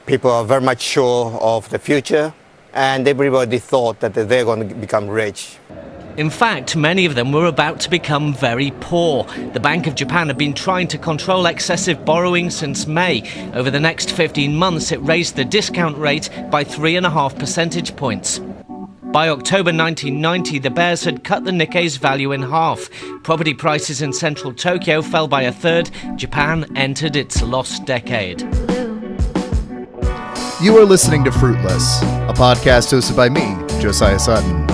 People are very much sure of the future, and everybody thought that they're going to become rich. In fact, many of them were about to become very poor. The Bank of Japan had been trying to control excessive borrowing since May. Over the next 15 months, it raised the discount rate by 3.5 percentage points. By October 1990, the bears had cut the Nikkei's value in half. Property prices in central Tokyo fell by a third. Japan entered its lost decade. You are listening to Fruitless, a podcast hosted by me, Josiah Sutton.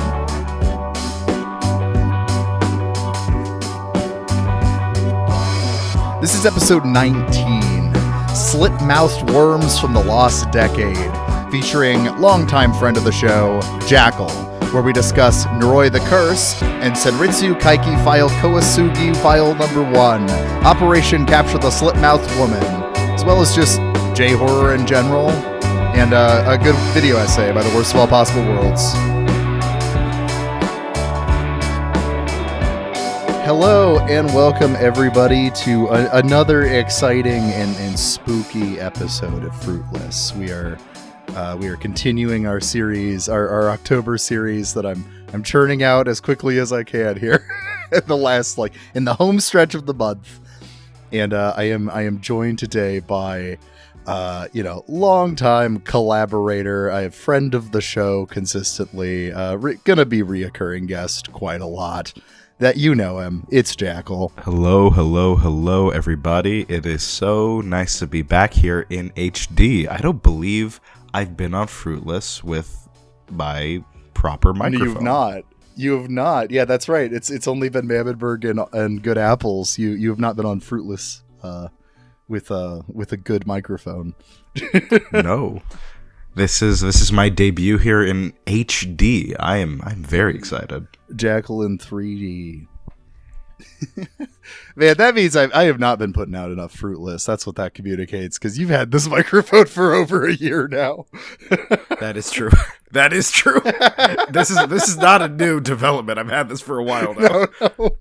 This is episode 19, Slit-Mouthed Worms from the Lost Decade, featuring longtime friend of the show, Jackal, where we discuss Noroi the Curse and Senritsu Kaiki File Kowasugi File Number 1, Operation Capture the Slit-Mouthed Woman, as well as just J-horror in general, and a good video essay by the worst of all possible worlds. Hello and welcome everybody to another exciting and spooky episode of Fruitless. We are continuing our series, our October series that I'm churning out as quickly as I can here in the home stretch of the month. And I am joined today by longtime collaborator, I have friend of the show consistently, gonna be reoccurring guest quite a lot. That you know him. It's Jackal. Hello, everybody. It is so nice to be back here in HD. I don't believe I've been on Fruitless with my proper microphone. You have not. Yeah, that's right. It's only been Mammonburg and Good Apples. You have not been on Fruitless with a good microphone. No. This is my debut here in HD. I'm very excited. Jackal in 3D. Man, that means I have not been putting out enough Fruitless. That's what that communicates, because you've had this microphone for over a year now. That is true. That is true. This is not a new development. I've had this for a while now. No.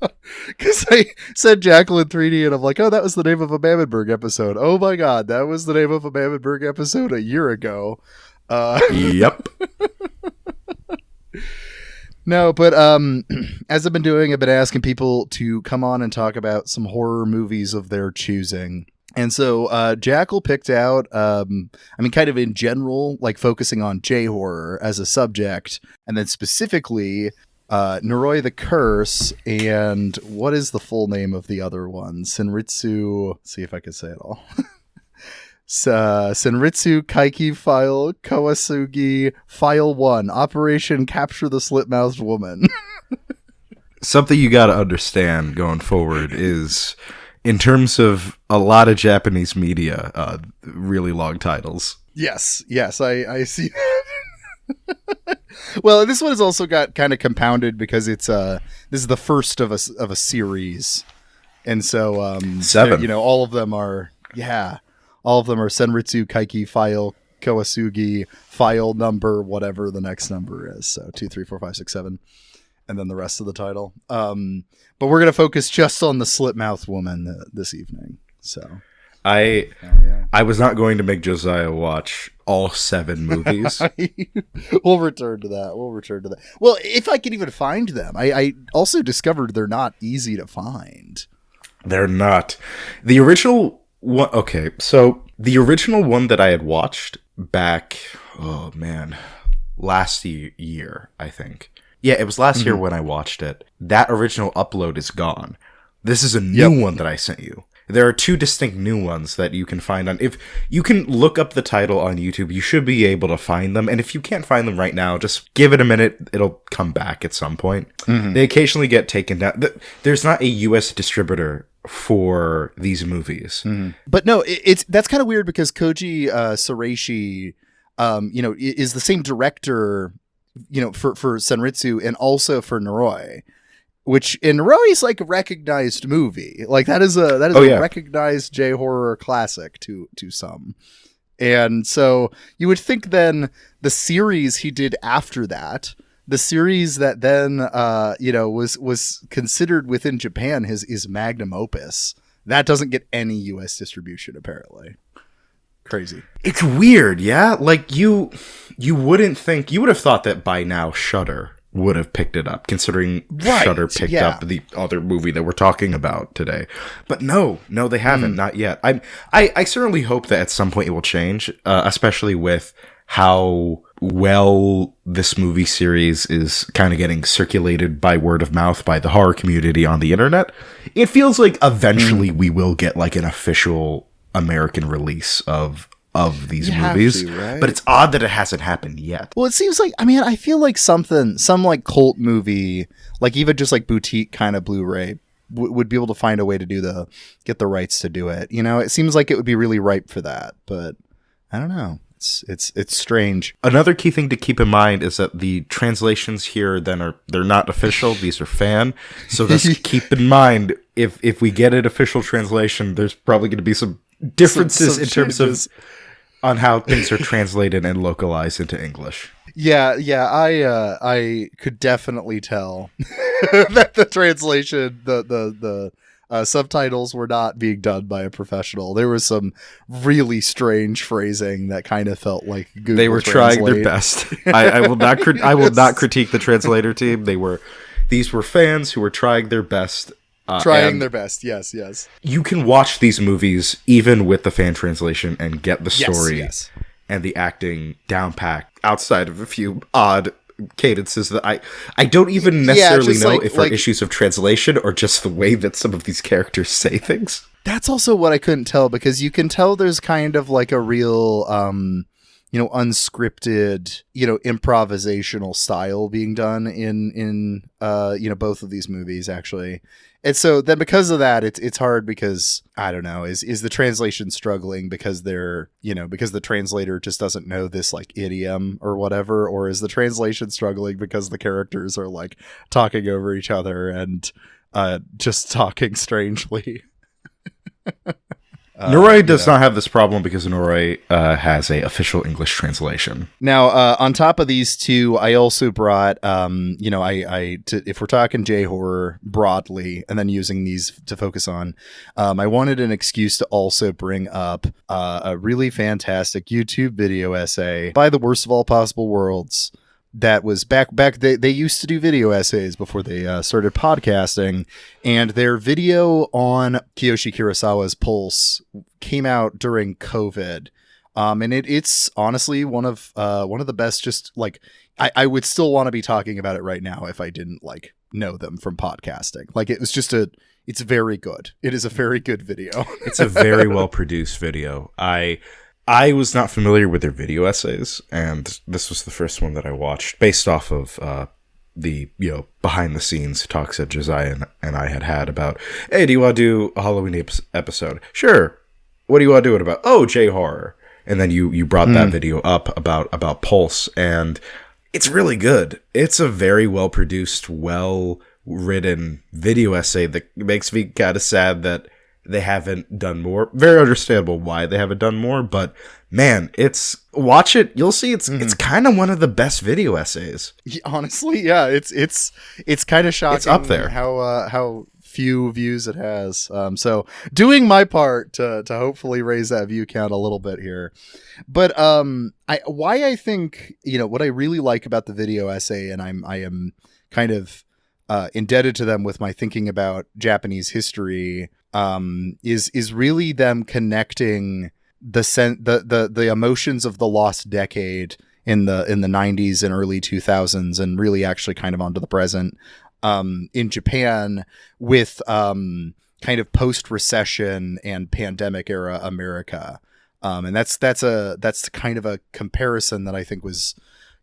Because I said Jackal in 3D, and I'm like, oh, that was the name of a Mammonburg episode. Oh my god, that was the name of a Mammonburg episode a year ago. Yep. No, but as I've been doing, I've been asking people to come on and talk about some horror movies of their choosing. And so Jackal picked out, kind of in general, like focusing on J-horror as a subject, and then specifically Noroi the Curse, and what is the full name of the other one? Senritsu, see if I can say it all. Senritsu Kaiki File Kowasugi File 1, Operation Capture the Slit-Mouthed Woman. Something you gotta understand going forward is, in terms of a lot of Japanese media, really long titles. Yes, I see that. Well, this one has also got kind of compounded because it's this is the first of a series, and so 7. All of them are All of them are Senritsu Kaiki File Kowasugi File Number whatever the next number is. So 2, 3, 4, 5, 6, 7, and then the rest of the title. But we're gonna focus just on the Slit-Mouthed Woman this evening. So I was not going to make Josiah watch all 7 movies. We'll return to that. Well, if I can even find them. I also discovered they're not easy to find. They're not. The original one, okay, so the original one that I had watched back, last year, I think. Yeah, it was last year when I watched it. That original upload is gone. This is a new one that I sent you. There are 2 distinct new ones that you can find on. If you can look up the title on YouTube, you should be able to find them. And if you can't find them right now, just give it a minute. It'll come back at some point. Mm-hmm. They occasionally get taken down. There's not a US distributor for these movies. Mm-hmm. But no, that's kind of weird because Koji Siraishi, is the same director, for Senritsu and also for Noroi. Which in Noroi is like a recognized movie. Like that is a recognized J-horror classic to some. And so you would think then the series he did after that, the series that then was considered within Japan his magnum opus, that doesn't get any US distribution apparently. Crazy. It's weird, yeah? Like, you wouldn't think... You would have thought that by now Shudder would have picked it up, considering Shudder picked up the other movie that we're talking about today. But no, they haven't, not yet. I certainly hope that at some point it will change, especially with how well this movie series is kind of getting circulated by word of mouth by the horror community on the internet. It feels like eventually we will get like an official American release of these movies, right? But it's odd that it hasn't happened yet. Well, it seems like, I feel like some like cult movie, like even just like boutique kind of Blu-ray would be able to find a way to get the rights to do it. It seems like it would be really ripe for that, but I don't know. It's strange. Another key thing to keep in mind is that the translations here they're not official. These are fan. So just keep in mind if we get an official translation, there's probably going to be some differences in terms of on how things are translated and localized into English. Yeah, I could definitely tell that the translation, the subtitles were not being done by a professional. There was some really strange phrasing that kind of felt like Google They were Translate. trying their best. I will not. I will not critique the translator team. These were fans who were trying their best. Trying their best, yes. You can watch these movies even with the fan translation and get the story and the acting down packed outside of a few odd cadences that I don't even necessarily know if are issues of translation or just the way that some of these characters say things. That's also what I couldn't tell, because you can tell there's kind of like a real unscripted, improvisational style being done in both of these movies, actually. And so then because of that, it's hard because, I don't know, is the translation struggling because because the translator just doesn't know this like idiom or whatever, or is the translation struggling because the characters are like talking over each other and just talking strangely? Noroi does not have this problem because Noroi has a official English translation. Now, on top of these two, I also brought, if we're talking J-horror broadly, and then using these to focus on, I wanted an excuse to also bring up a really fantastic YouTube video essay by The Worst of All Possible Worlds. That was back they used to do video essays before they started podcasting, and their video on Kiyoshi Kurosawa's Pulse came out during COVID, and it's honestly one of the best. Just like I would still want to be talking about it right now if I didn't like know them from podcasting. Like it was just it's very good. It is a very good video. It's a very well produced video. I was not familiar with their video essays, and this was the first one that I watched based off of the behind the scenes talks that Josiah and I had about, hey, do you want to do a Halloween episode? Sure. What do you want to do it about? Oh, J-horror. And then you brought that video up about Pulse, and it's really good. It's a very well produced, well written video essay that makes me kind of sad that they haven't done more. Very understandable why they haven't done more, but man, watch it. You'll see it's kind of one of the best video essays. Honestly, yeah, it's kind of shocking. It's up there. How few views it has. So doing my part to hopefully raise that view count a little bit here. But I think what I really like about the video essay, and I am kind of indebted to them with my thinking about Japanese history, is really them connecting the emotions of the lost decade in the 90s and early 2000s, and really actually kind of onto the present in Japan with kind of post-recession and pandemic era America, and that's kind of a comparison that I think was,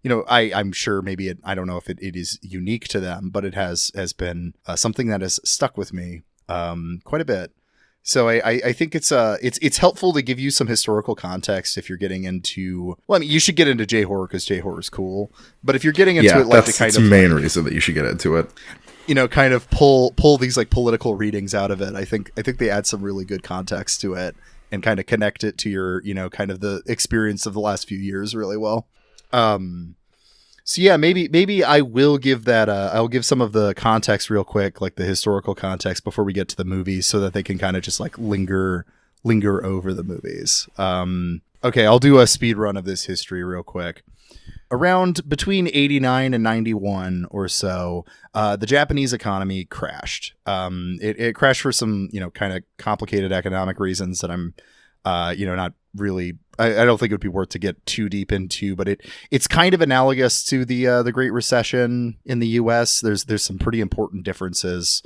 I'm sure maybe I don't know if it is unique to them, but it has been something that has stuck with me quite a bit. So I think it's helpful to give you some historical context if you're getting into, well, I mean, you should get into J-horror because J-horror is cool. But if you're getting into it, like that's the main reason that you should get into it. Kind of pull these like political readings out of it. I think they add some really good context to it and kind of connect it to your, kind of the experience of the last few years really well. So yeah, maybe I will give that. I'll give some of the context real quick, like the historical context, before we get to the movies, so that they can kind of just like linger over the movies. Okay, I'll do a speed run of this history real quick. Around between 89 and 91 or so, the Japanese economy crashed. It crashed for some, kind of complicated economic reasons that I'm, not really. I don't think it would be worth to get too deep into, but it's kind of analogous to the Great Recession in the U.S. There's some pretty important differences,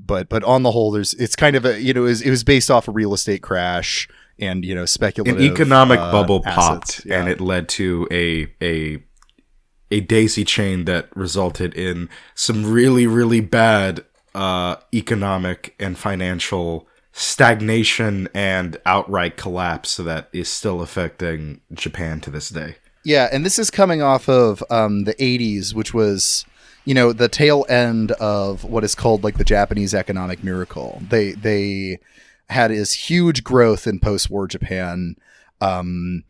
but on the whole, it's kind of it was based off a real estate crash. And speculative an economic bubble assets. popped, and it led to a daisy chain that resulted in some really, really bad economic and financial stagnation and outright collapse that is still affecting Japan to this day. Yeah, and this is coming off of the 80s, which was the tail end of what is called like the Japanese economic miracle. They had this huge growth in post-war Japan. And,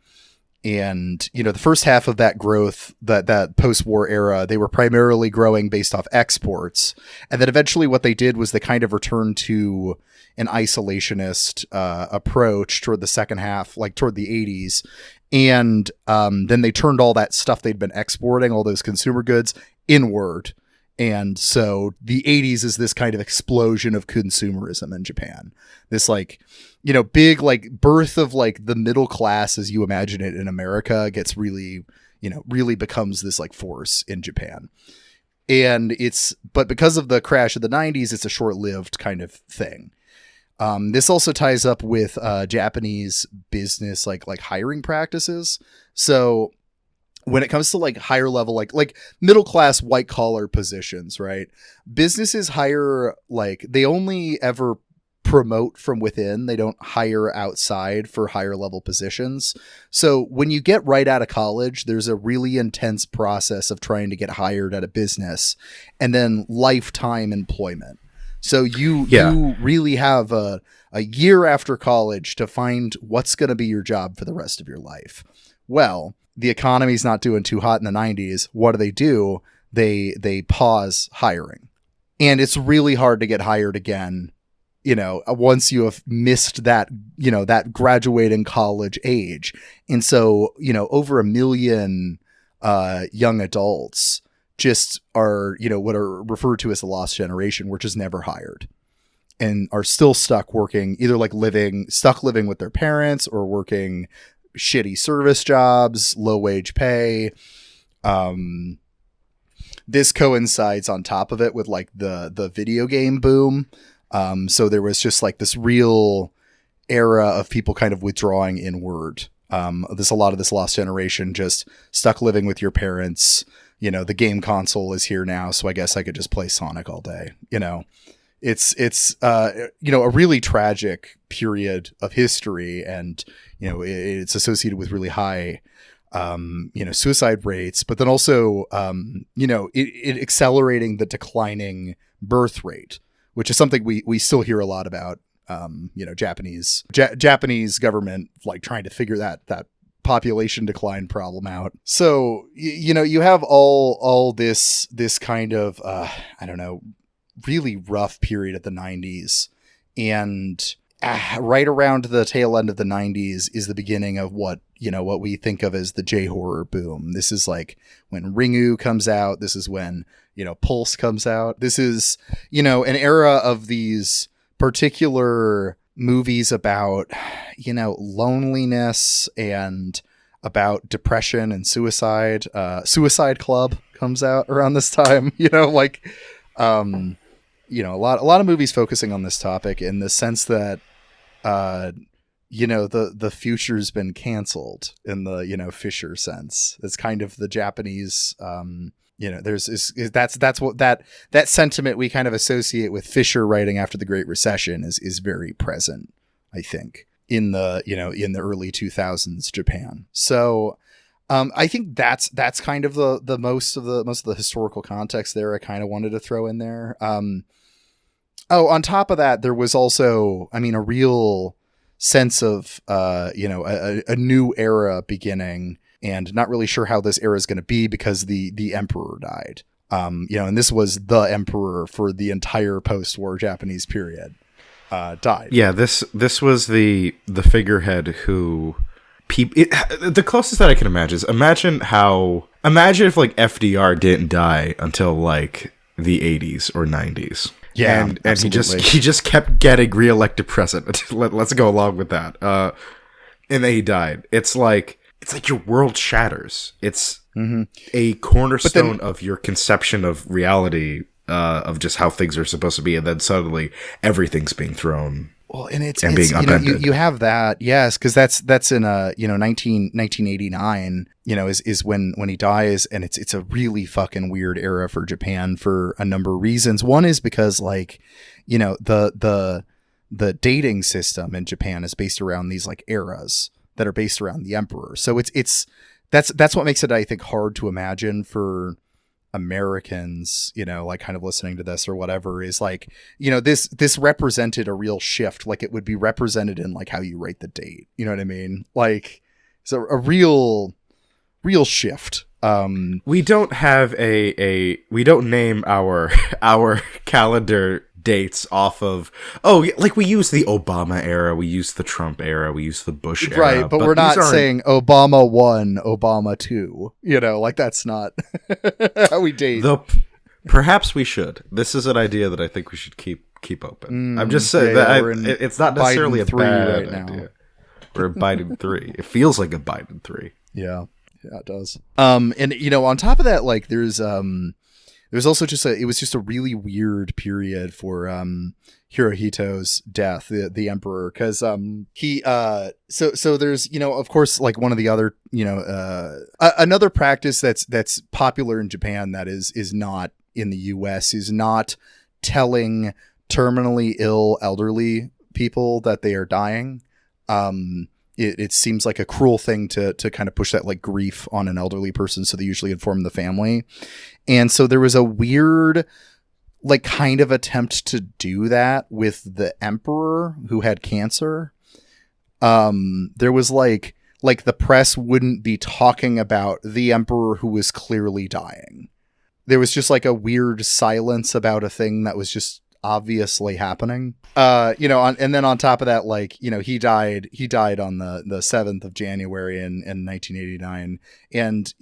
the first half of that growth, that post-war era, they were primarily growing based off exports. And then eventually what they did was they kind of returned to an isolationist approach toward the second half, like toward the 80s. And then they turned all that stuff they'd been exporting, all those consumer goods, inward. And so the 80s is this kind of explosion of consumerism in Japan. This big birth of the middle class as you imagine it in America gets really becomes this force in Japan. And but because of the crash of the 90s, it's a short-lived kind of thing. This also ties up with Japanese business like hiring practices. So when it comes to higher level, like middle class white collar positions, right? Businesses hire, they only ever promote from within. They don't hire outside for higher level positions. So when you get right out of college, there's a really intense process of trying to get hired at a business and then lifetime employment. So you really have a year after college to find what's going to be your job for the rest of your life. Well, the economy's not doing too hot in the 90s. What do? They pause hiring. And it's really hard to get hired again, once you have missed that, that graduating college age. And so, over 1 million young adults just are, what are referred to as the lost generation, were just never hired and are still stuck working, either living with their parents or working shitty service jobs, low wage pay. This coincides on top of it with the video game boom. So there was just this real era of people kind of withdrawing inward. A lot of this lost generation just stuck living with your parents. The game console is here now, so I guess I could just play Sonic all day. It's a really tragic period of history, and it's associated with really high suicide rates, but then also it accelerating the declining birth rate, which is something we still hear a lot about. Japanese government trying to figure that population decline problem out. So you have all this kind of really rough period at the 90s, and right around the tail end of the 90s is the beginning of what we think of as the J-horror boom. This is when Ringu comes out. This is when Pulse comes out. This is an era of these particular movies about loneliness and about depression and suicide. Suicide Club comes out around this time. A lot of movies focusing on this topic in the sense that the future's been canceled in the Fisher sense. It's kind of the Japanese that's what that sentiment we kind of associate with Fisher writing after the Great Recession is very present, I think, in the in the early 2000s Japan. So I think that's kind of the most of the historical context there I kind of wanted to throw in there. On top of that, there was also, a real sense of, a new era beginning, and not really sure how this era is going to be because the emperor died. And this was the emperor for the entire post-war Japanese period, died. Yeah, this was the figurehead who the closest that I can imagine is imagine if like FDR didn't die until like the 80s or 90s. Yeah, and he just kept getting reelected president. Let's go along with that. And then he died. It's like your world shatters. It's a cornerstone of your conception of reality, of just how things are supposed to be, and then suddenly everything's being thrown. Well, and it's being upended. You have that, yes, because that's in 1989. Is when he dies, and it's a really fucking weird era for Japan for a number of reasons. One is because like, the dating system in Japan is based around these like eras that are based around the emperor. So that's what makes it, I think, hard to imagine for Americans, like kind of listening to this or whatever, is like, this represented a real shift. Like it would be represented in like how you write the date. You know what I mean? Like it's a real shift. We don't have we don't name our calendar dates off of, like we use the Obama era, we use the Trump era, we use the Bush era, right? But we're not saying Obama 1, Obama 2. Like that's not how we date. Perhaps we should. This is an idea that I think we should keep open. I'm just saying it's not necessarily Biden a bad right idea. now. We're a Biden 3. It feels like a Biden 3. Yeah, it does. And on top of that, like there's also it was just a really weird period for Hirohito's death, the emperor, because he so there's of course like one of the other another practice that's popular in Japan that is not in the US is not telling terminally ill elderly people that they are dying. It seems like a cruel thing to kind of push that like grief on an elderly person, so they usually inform the family. And so there was a weird like kind of attempt to do that with the emperor who had cancer. There was like the press wouldn't be talking about the emperor who was clearly dying. There was just like a weird silence about a thing that was just obviously happening. And then on top of that, like, he died on the 7th of January in 1989. And,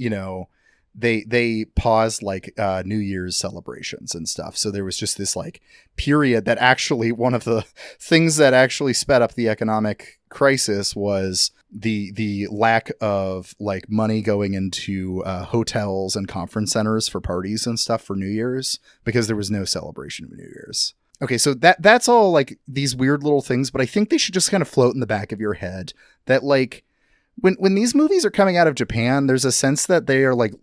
they paused like New Year's celebrations and stuff. So there was just this like period that actually one of the things that actually sped up the economic crisis was the lack of like money going into hotels and conference centers for parties and stuff for New Year's, because there was no celebration of New Year's. Okay, so that's all like these weird little things, but I think they should just kind of float in the back of your head that like when these movies are coming out of Japan, there's a sense that they are like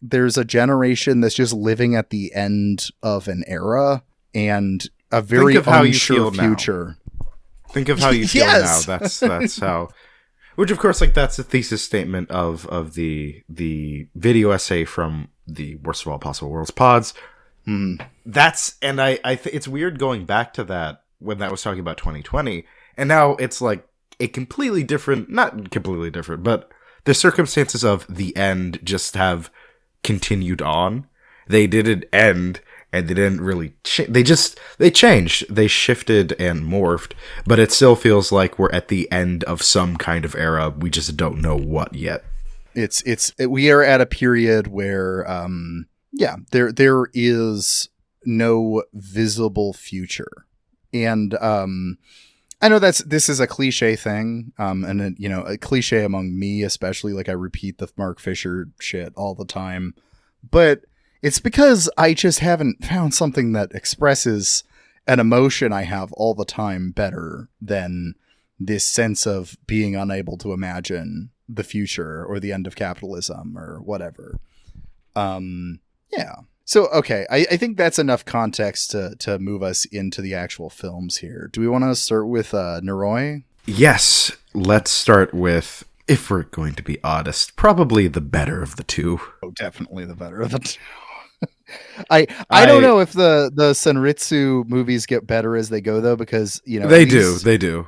there's a generation that's just living at the end of an era and a very unsure future. Think of how you feel now. That's how. Which of course, like that's the thesis statement of the video essay from the Worst of All Possible Worlds pods. That's I think it's weird going back to that when that was talking about 2020, and now it's like a completely different, not completely different, but the circumstances of the end just have continued on. They didn't end, and they didn't really they changed, they shifted and morphed, but it still feels like we're at the end of some kind of era. We just don't know what yet. We are at a period where there is no visible future. And I know this is a cliche thing, and a cliche among me especially. Like I repeat the Mark Fisher shit all the time, but it's because I just haven't found something that expresses an emotion I have all the time better than this sense of being unable to imagine the future or the end of capitalism or whatever. Yeah. So, okay, I think that's enough context to move us into the actual films here. Do we want to start with Noroi? Yes, let's start with, if we're going to be honest, probably the better of the two. Oh, definitely the better of the two. I don't know if the Senritsu movies get better as they go, though, because, They do.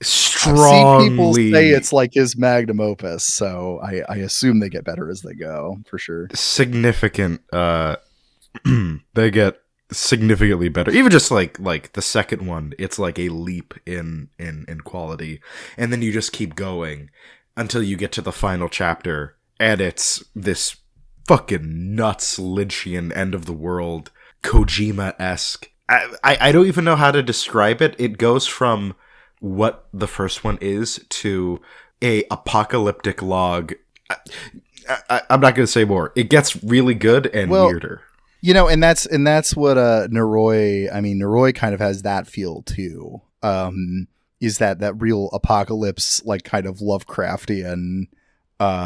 Strongly. I've seen people say it's like his magnum opus, so I assume they get better as they go, for sure. Significant. They get significantly better. Even just like the second one, it's like a leap in quality, and then you just keep going until you get to the final chapter, and it's this fucking nuts Lynchian end of the world Kojima-esque. I don't even know how to describe it. It goes from what the first one is to a apocalyptic log. I'm not going to say more. It gets really good and weirder. And that's what Noroi. I mean, Noroi kind of has that feel too. Is that real apocalypse, like kind of Lovecraftian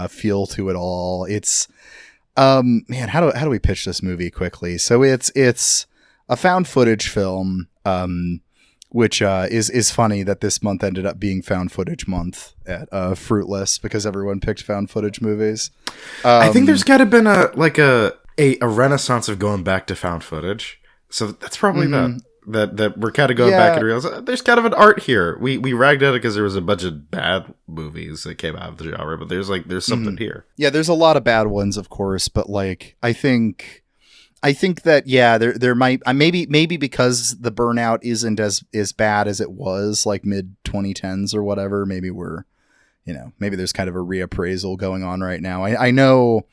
feel to it all? It's man, how do we pitch this movie quickly? So it's a found footage film, which is funny that this month ended up being found footage month at Fruitless because everyone picked found footage movies. I think there's got to been a renaissance of going back to found footage. So that's probably that we're kind of going back and realize there's kind of an art here. We ragged at it because there was a bunch of bad movies that came out of the genre, but there's something here. Yeah, there's a lot of bad ones, of course, but like I think that there might maybe because the burnout isn't as bad as it was like mid 2010s or whatever. Maybe maybe there's kind of a reappraisal going on right now. I know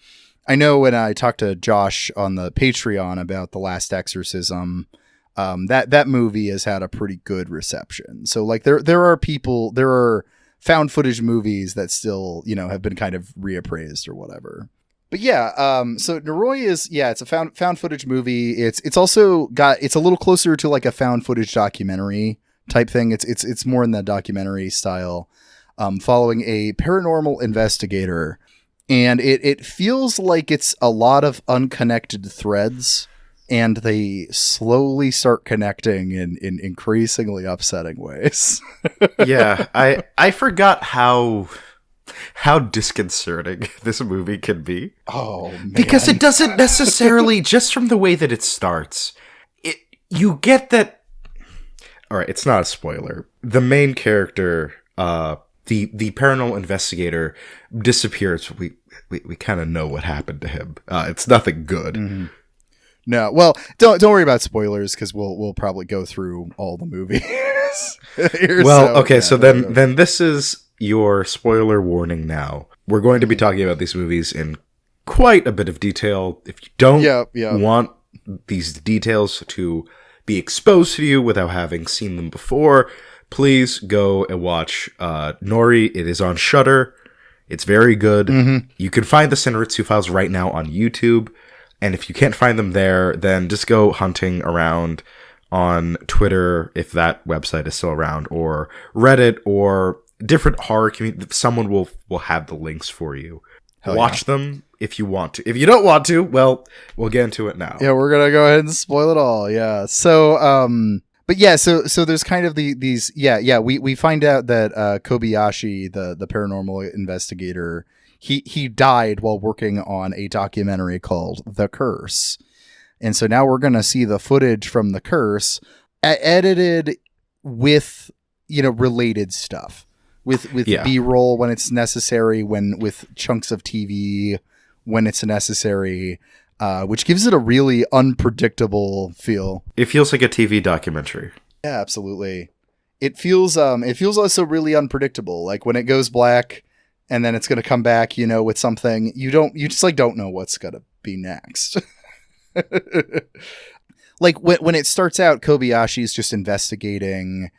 when I talked to Josh on the Patreon about The Last Exorcism, that movie has had a pretty good reception. So like there are found footage movies that still, have been kind of reappraised or whatever. But so Noroi is, it's a found footage movie. It's also it's a little closer to like a found footage documentary type thing. It's more in the documentary style, following a paranormal investigator. And it feels like it's a lot of unconnected threads, and they slowly start connecting in increasingly upsetting ways. Yeah, I forgot how disconcerting this movie can be. Oh, man. Because it doesn't necessarily, just from the way that it starts, you get that... Alright, it's not a spoiler. The main character, the paranormal investigator, disappears. We kind of know what happened to him. It's nothing good. Mm-hmm. No, well, don't worry about spoilers because we'll probably go through all the movies. So then this is your spoiler warning now. We're going to be talking about these movies in quite a bit of detail. If you don't want these details to be exposed to you without having seen them before, please go and watch Noroi. It is on Shudder. It's very good. Mm-hmm. You can find the Senritsu files right now on YouTube. And if you can't find them there, then just go hunting around on Twitter, if that website is still around, or Reddit, or different horror community. Someone will have the links for you. Watch them if you want to. If you don't want to, well, we'll get into it now. Yeah, we're going to go ahead and spoil it all. Yeah. So, but yeah, so there's kind of these, we find out that Kobayashi, the paranormal investigator, he died while working on a documentary called The Curse. And so now we're going to see the footage from The Curse edited with, related stuff, with B-roll when it's necessary, with chunks of TV when it's necessary, which gives it a really unpredictable feel. It feels like a TV documentary. Yeah, absolutely. It feels also really unpredictable. Like when it goes black and then it's going to come back, with something you just like don't know what's going to be next. Like when it starts out, Kobayashi is just investigating,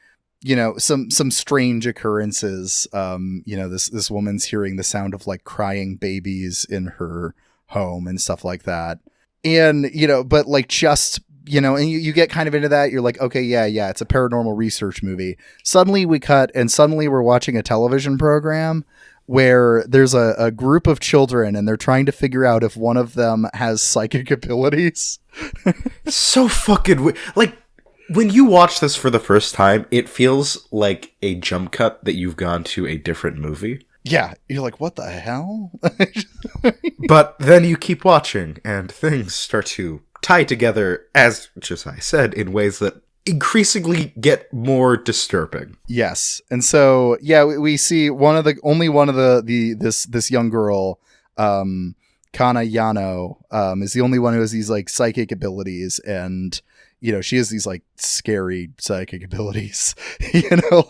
some strange occurrences. This woman's hearing the sound of like crying babies in her home and stuff like that. And, but like just, and you get kind of into that. You're like, okay, yeah, it's a paranormal research movie. Suddenly we cut and suddenly we're watching a television program where there's a group of children and they're trying to figure out if one of them has psychic abilities. So fucking like when you watch this for the first time, it feels like a jump cut that you've gone to a different movie. Yeah, you're like, what the hell? But then you keep watching and things start to tie together, as Josiah said, in ways that increasingly get more disturbing. Yes. And so, we see this young girl, Kana Yano, is the only one who has these like psychic abilities. And she has these like scary psychic abilities.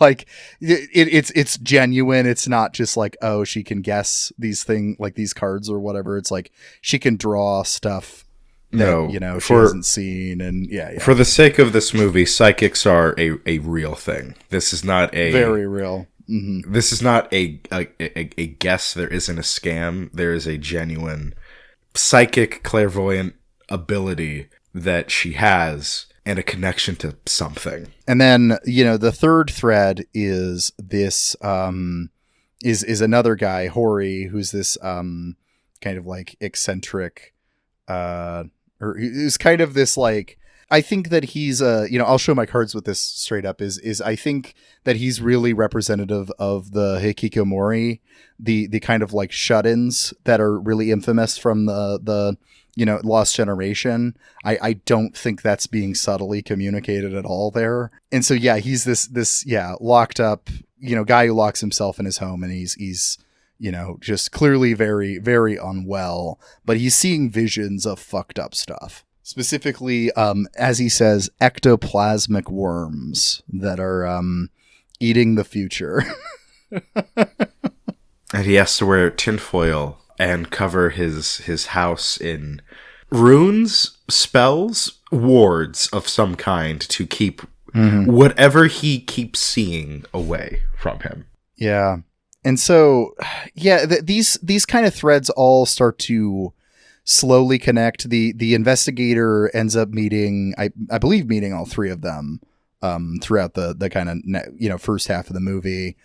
Like it's genuine. It's not just like, oh, she can guess these things, like these cards or whatever. It's like she can draw stuff that she hasn't seen. And yeah. For the sake of this movie, psychics are a real thing. This is not a very real. Mm-hmm. This is not a guess. There isn't a scam. There is a genuine psychic clairvoyant ability that she has and a connection to something. And then, the third thread is this is another guy, Hori, who's this kind of like eccentric or who's kind of this like, I think that he's I'll show my cards with this straight up is I think that he's really representative of the hikikomori, the kind of like shut-ins that are really infamous from the Lost Generation. I don't think that's being subtly communicated at all there. And so, yeah, he's this locked up, guy who locks himself in his home, and he's just clearly very, very unwell, but he's seeing visions of fucked up stuff. Specifically, as he says, ectoplasmic worms that are eating the future. And he has to wear tinfoil and cover his house in runes, spells, wards of some kind to keep whatever he keeps seeing away from him. Yeah. And so, yeah, these kind of threads all start to slowly connect. The investigator ends up meeting, I believe, meeting all three of them throughout the kind of first half of the movie,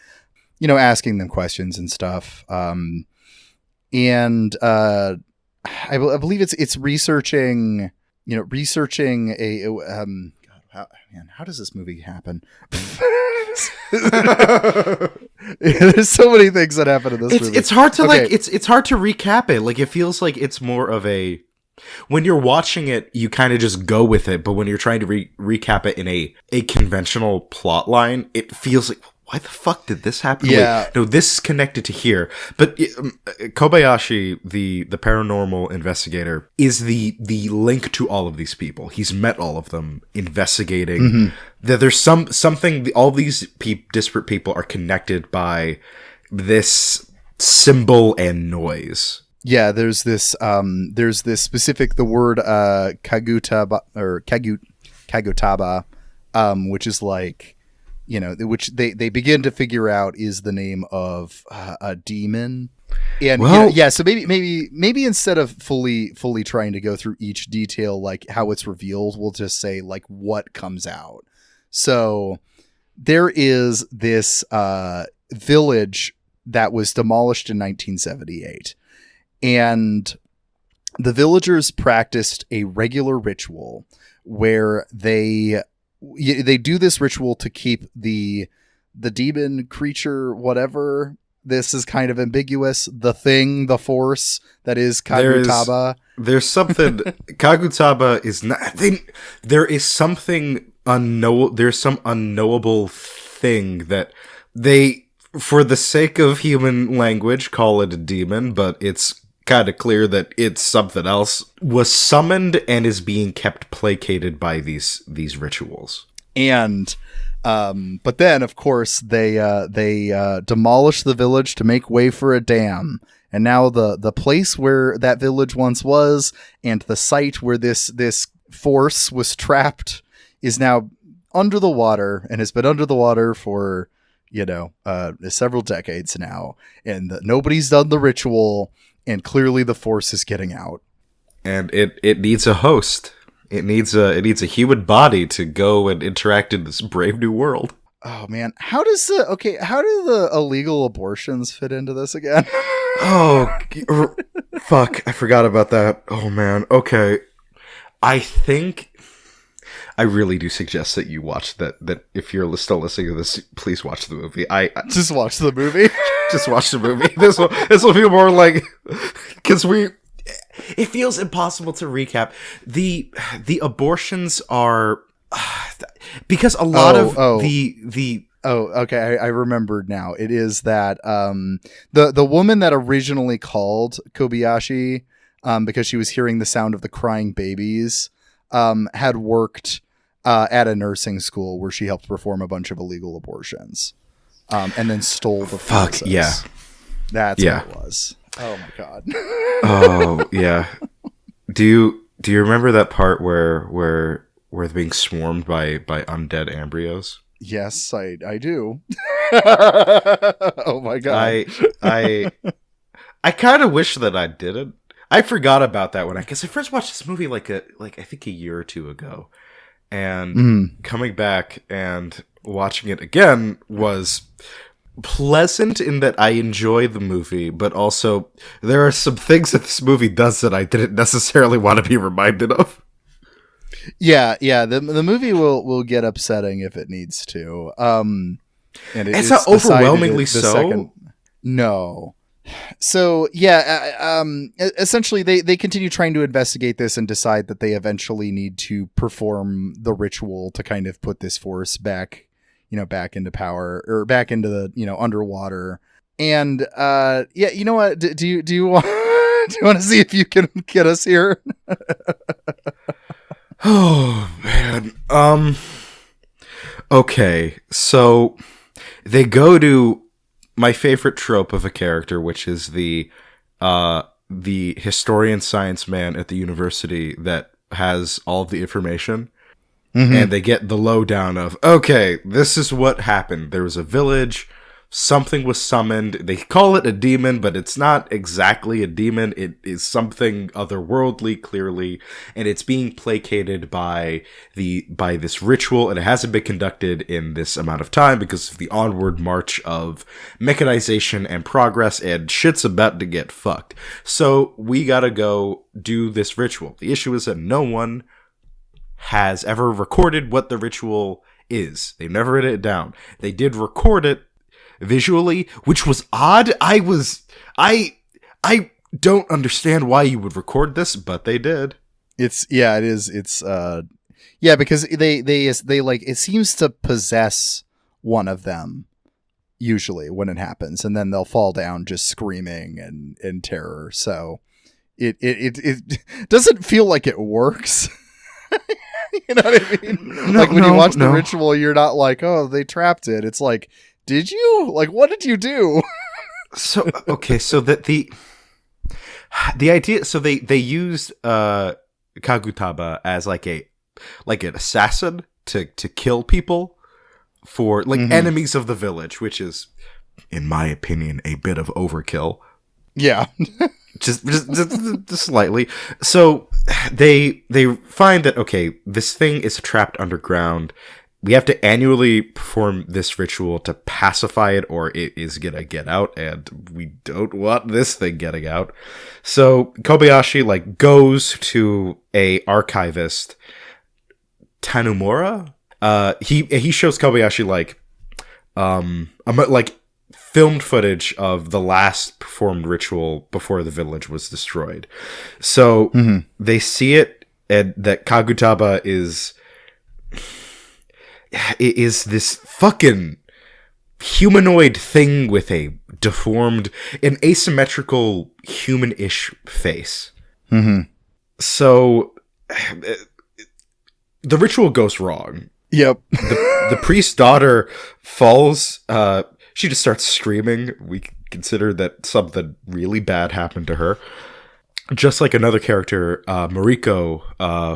asking them questions and stuff. And I believe it's researching a God, how does this movie happen? There's so many things that happen in this movie. It's hard to it's hard to recap it. Like, it feels like it's more of a, when you're watching it, you kind of just go with it. But when you're trying to recap it in a conventional plot line, it feels like, why the fuck did this happen? Yeah. Wait, no, this is connected to here. But Kobayashi, the paranormal investigator, is the link to all of these people. He's met all of them, investigating. That there's something. All these disparate people are connected by this symbol and noise. Yeah, there's this specific, the word kagutaba or kagutaba, which is like, which they begin to figure out is the name of a demon. And so maybe instead of fully trying to go through each detail, like how it's revealed, we'll just say like what comes out. So there is this village that was demolished in 1978, and the villagers practiced a regular ritual where they do this ritual to keep the demon creature, whatever. This is kind of ambiguous. The thing, the force that is Kagutaba. There's something. Kagutaba is not. There is something unknowable. There's some unknowable thing that they, for the sake of human language, call it a demon, but it's kind of clear that it's something else, was summoned and is being kept placated by these rituals. And but then, of course, they demolish the village to make way for a dam. And now the place where that village once was, and the site where this force was trapped, is now under the water, and has been under the water for several decades now. And nobody's done the ritual. And clearly the force is getting out. And it needs a host. It needs a human body to go and interact in this brave new world. Oh man, how do the illegal abortions fit into this again? Oh, fuck, I forgot about that. Oh man, okay. I really do suggest that you watch that if you're still listening to this, please watch the movie. I just watch the movie. Just watch the movie. This will feel more like, because it feels impossible to recap. The abortions are because a lot of the Oh, okay. I remembered now. It is that the woman that originally called Kobayashi because she was hearing the sound of the crying babies had worked at a nursing school where she helped perform a bunch of illegal abortions, and then stole the Fuck, fetuses. yeah. That's what it was. Oh my god. Oh yeah. Do you remember that part where they're being swarmed by undead embryos? Yes, I do. Oh my god. I kind of wish that I didn't. I forgot about that when I first watched this movie like I think a year or two ago, and coming back and watching it again was pleasant in that I enjoy the movie, but also there are some things that this movie does that I didn't necessarily want to be reminded of. Yeah. The movie will get upsetting if it needs to. And it's not overwhelmingly so. No. So yeah, essentially they continue trying to investigate this and decide that they eventually need to perform the ritual to kind of put this force back into power, or back into the, underwater. And yeah, you know what? Do you want do you want to see if you can get us here? Oh man. Okay, so they go to my favorite trope of a character, which is the historian science man at the university that has all of the information. Mm-hmm. And they get the lowdown of, okay, this is what happened. There was a village, something was summoned. They call it a demon, but it's not exactly a demon. It is something otherworldly, clearly, and it's being placated by this ritual, and it hasn't been conducted in this amount of time because of the onward march of mechanization and progress, and shit's about to get fucked. So we gotta go do this ritual. The issue is that no one has ever recorded what the ritual is. They've never written it down. They did record it visually, which was odd. I don't understand why you would record this, but they did. Because they like, it seems to possess one of them usually when it happens, and then they'll fall down just screaming and in terror. So it doesn't feel like it works. You know what I mean? Like when you watch the ritual, you're not like, oh, they trapped it. It's like, did you? Like, what did you do? So, okay, so that the idea, so they used Kagutaba as like an assassin to kill people for like enemies of the village, which is, in my opinion, a bit of overkill. Yeah. just slightly. So they find that, okay, this thing is trapped underground. We have to annually perform this ritual to pacify it, or it is gonna get out, and we don't want this thing getting out. So Kobayashi like goes to a archivist, Tanumura. He shows Kobayashi like filmed footage of the last performed ritual before the village was destroyed. So they see it, and that Kagutaba is this fucking humanoid thing with a deformed and asymmetrical human-ish face. So the ritual goes wrong. Yep. The priest's daughter falls. She just starts screaming. We consider that something really bad happened to her. Just like another character, Mariko,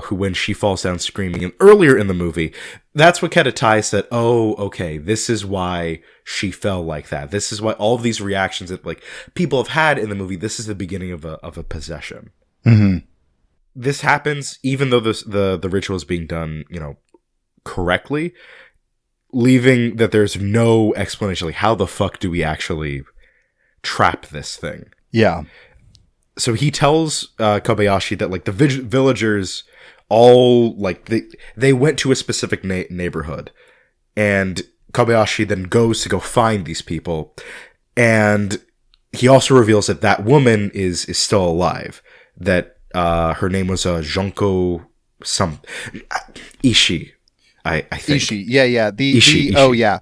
who when she falls down screaming, and earlier in the movie, that's what kind of ties that, oh, okay, this is why she fell like that. This is why all of these reactions that like people have had in the movie, this is the beginning of a possession. This happens even though the ritual is being done, correctly, leaving that there's no explanation. Like, how the fuck do we actually trap this thing? Yeah. So he tells Kobayashi that like the villagers all like they went to a specific neighborhood, and Kobayashi then goes to go find these people, and he also reveals that woman is still alive. That her name was Jonko Ishii. I think Ishii. Yeah. Ishii. Oh yeah.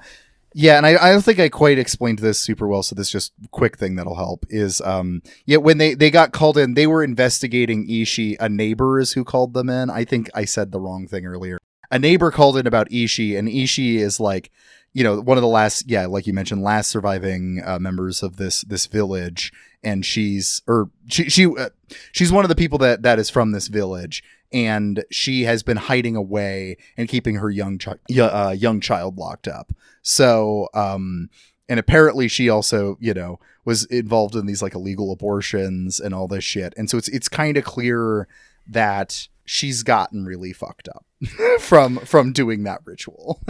Yeah, and I don't think I quite explained this super well, so this just quick thing that'll help is, when they got called in, they were investigating Ishii. A neighbor is who called them in. I think I said the wrong thing earlier. a neighbor called in about Ishii, and Ishii is like, one of the last, like you mentioned, last surviving members of this village, and she's one of the people that is from this village, and she has been hiding away and keeping her young child locked up. So, and apparently she also, was involved in these like illegal abortions and all this shit, and so it's kind of clear that she's gotten really fucked up from doing that ritual.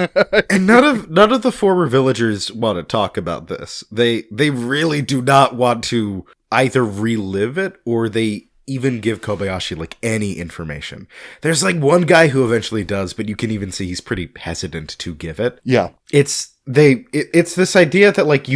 And none of the former villagers want to talk about this. They really do not want to either relive it, or they even give Kobayashi like any information. There's like one guy who eventually does, but you can even see he's pretty hesitant to give it. Yeah. It's this idea that like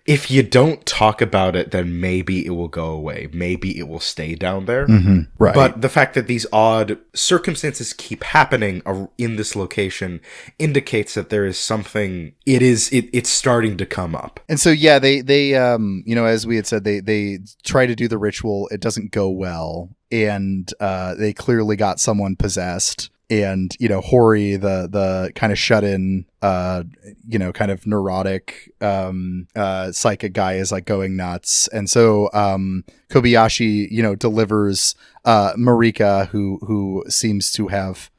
if you don't talk about it, then maybe it will go away. Maybe it will stay down there. Mm-hmm. Right. But the fact that these odd circumstances keep happening in this location indicates that there is something. It's starting to come up. And so they as we had said, they try to do the ritual. It doesn't go well, and they clearly got someone possessed. And, Hori, the kind of shut in, kind of neurotic, psychic guy is like going nuts. And so, Kobayashi, delivers, Marika, who seems to have,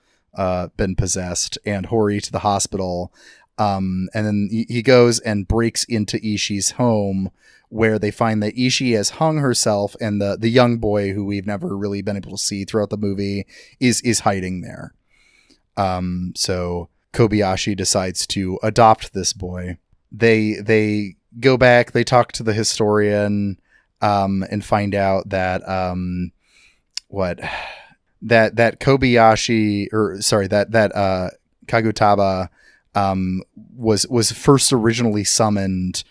been possessed, and Hori to the hospital. And then he goes and breaks into Ishii's home, where they find that Ishii has hung herself, and the young boy, who we've never really been able to see throughout the movie, is hiding there. So Kobayashi decides to adopt this boy. They go back, they talk to the historian, and find out that, that Kobayashi, that Kagutaba, was first originally summoned,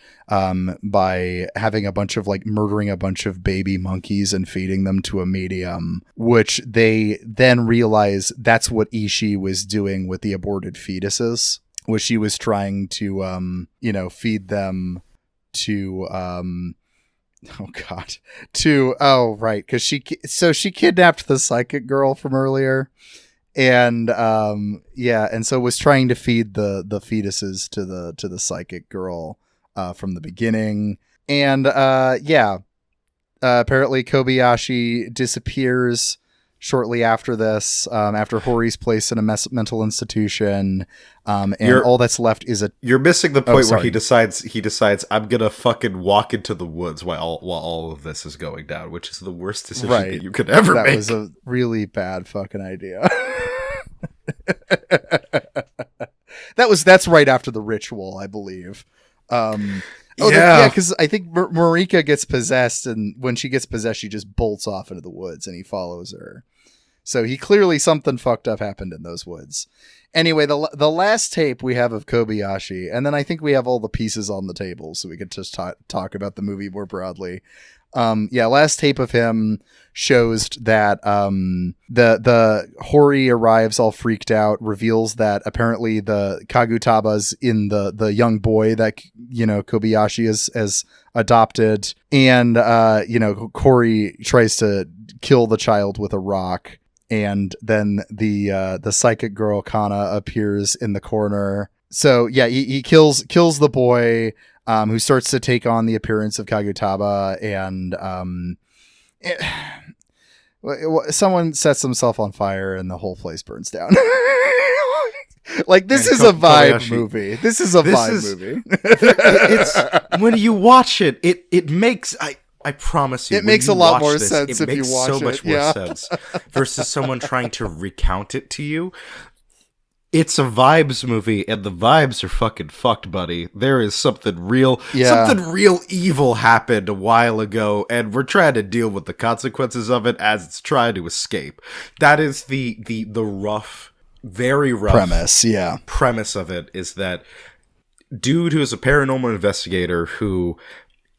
by having a bunch of murdering a bunch of baby monkeys and feeding them to a medium, which they then realize that's what Ishii was doing with the aborted fetuses, was she was trying to, feed them to, because she kidnapped the psychic girl from earlier. And and so was trying to feed the fetuses to the psychic girl from the beginning. And apparently Kobayashi disappears shortly after this, after Hori's placed in a mental institution, and all that's left is You're missing the point where he decides I'm gonna fucking walk into the woods while all of this is going down, which is the worst decision that you could ever make. That was a really bad fucking idea. That's right after the ritual, I believe. Because I think Marika gets possessed, and when she gets possessed, she just bolts off into the woods, and he follows her. So he clearly, something fucked up happened in those woods. Anyway, the last tape we have of Kobayashi, and then I think we have all the pieces on the table, so we could just talk about the movie more broadly. Last tape of him shows that the Hori arrives all freaked out, reveals that apparently the Kagutaba's in the young boy that Kobayashi has adopted, and Hori tries to kill the child with a rock, and then the psychic girl Kana appears in the corner. So he kills the boy, who starts to take on the appearance of Kagutaba, and someone sets himself on fire and the whole place burns down. This is a vibe movie. This is a vibe movie. It's when you watch it, it makes I promise you, it makes a lot more sense if you watch it. So much more sense versus someone trying to recount it to you. It's a vibes movie, and the vibes are fucking fucked, buddy. There is something real evil happened a while ago, and we're trying to deal with the consequences of it as it's trying to escape. That is the rough, very rough premise of it, is that dude who is a paranormal investigator who...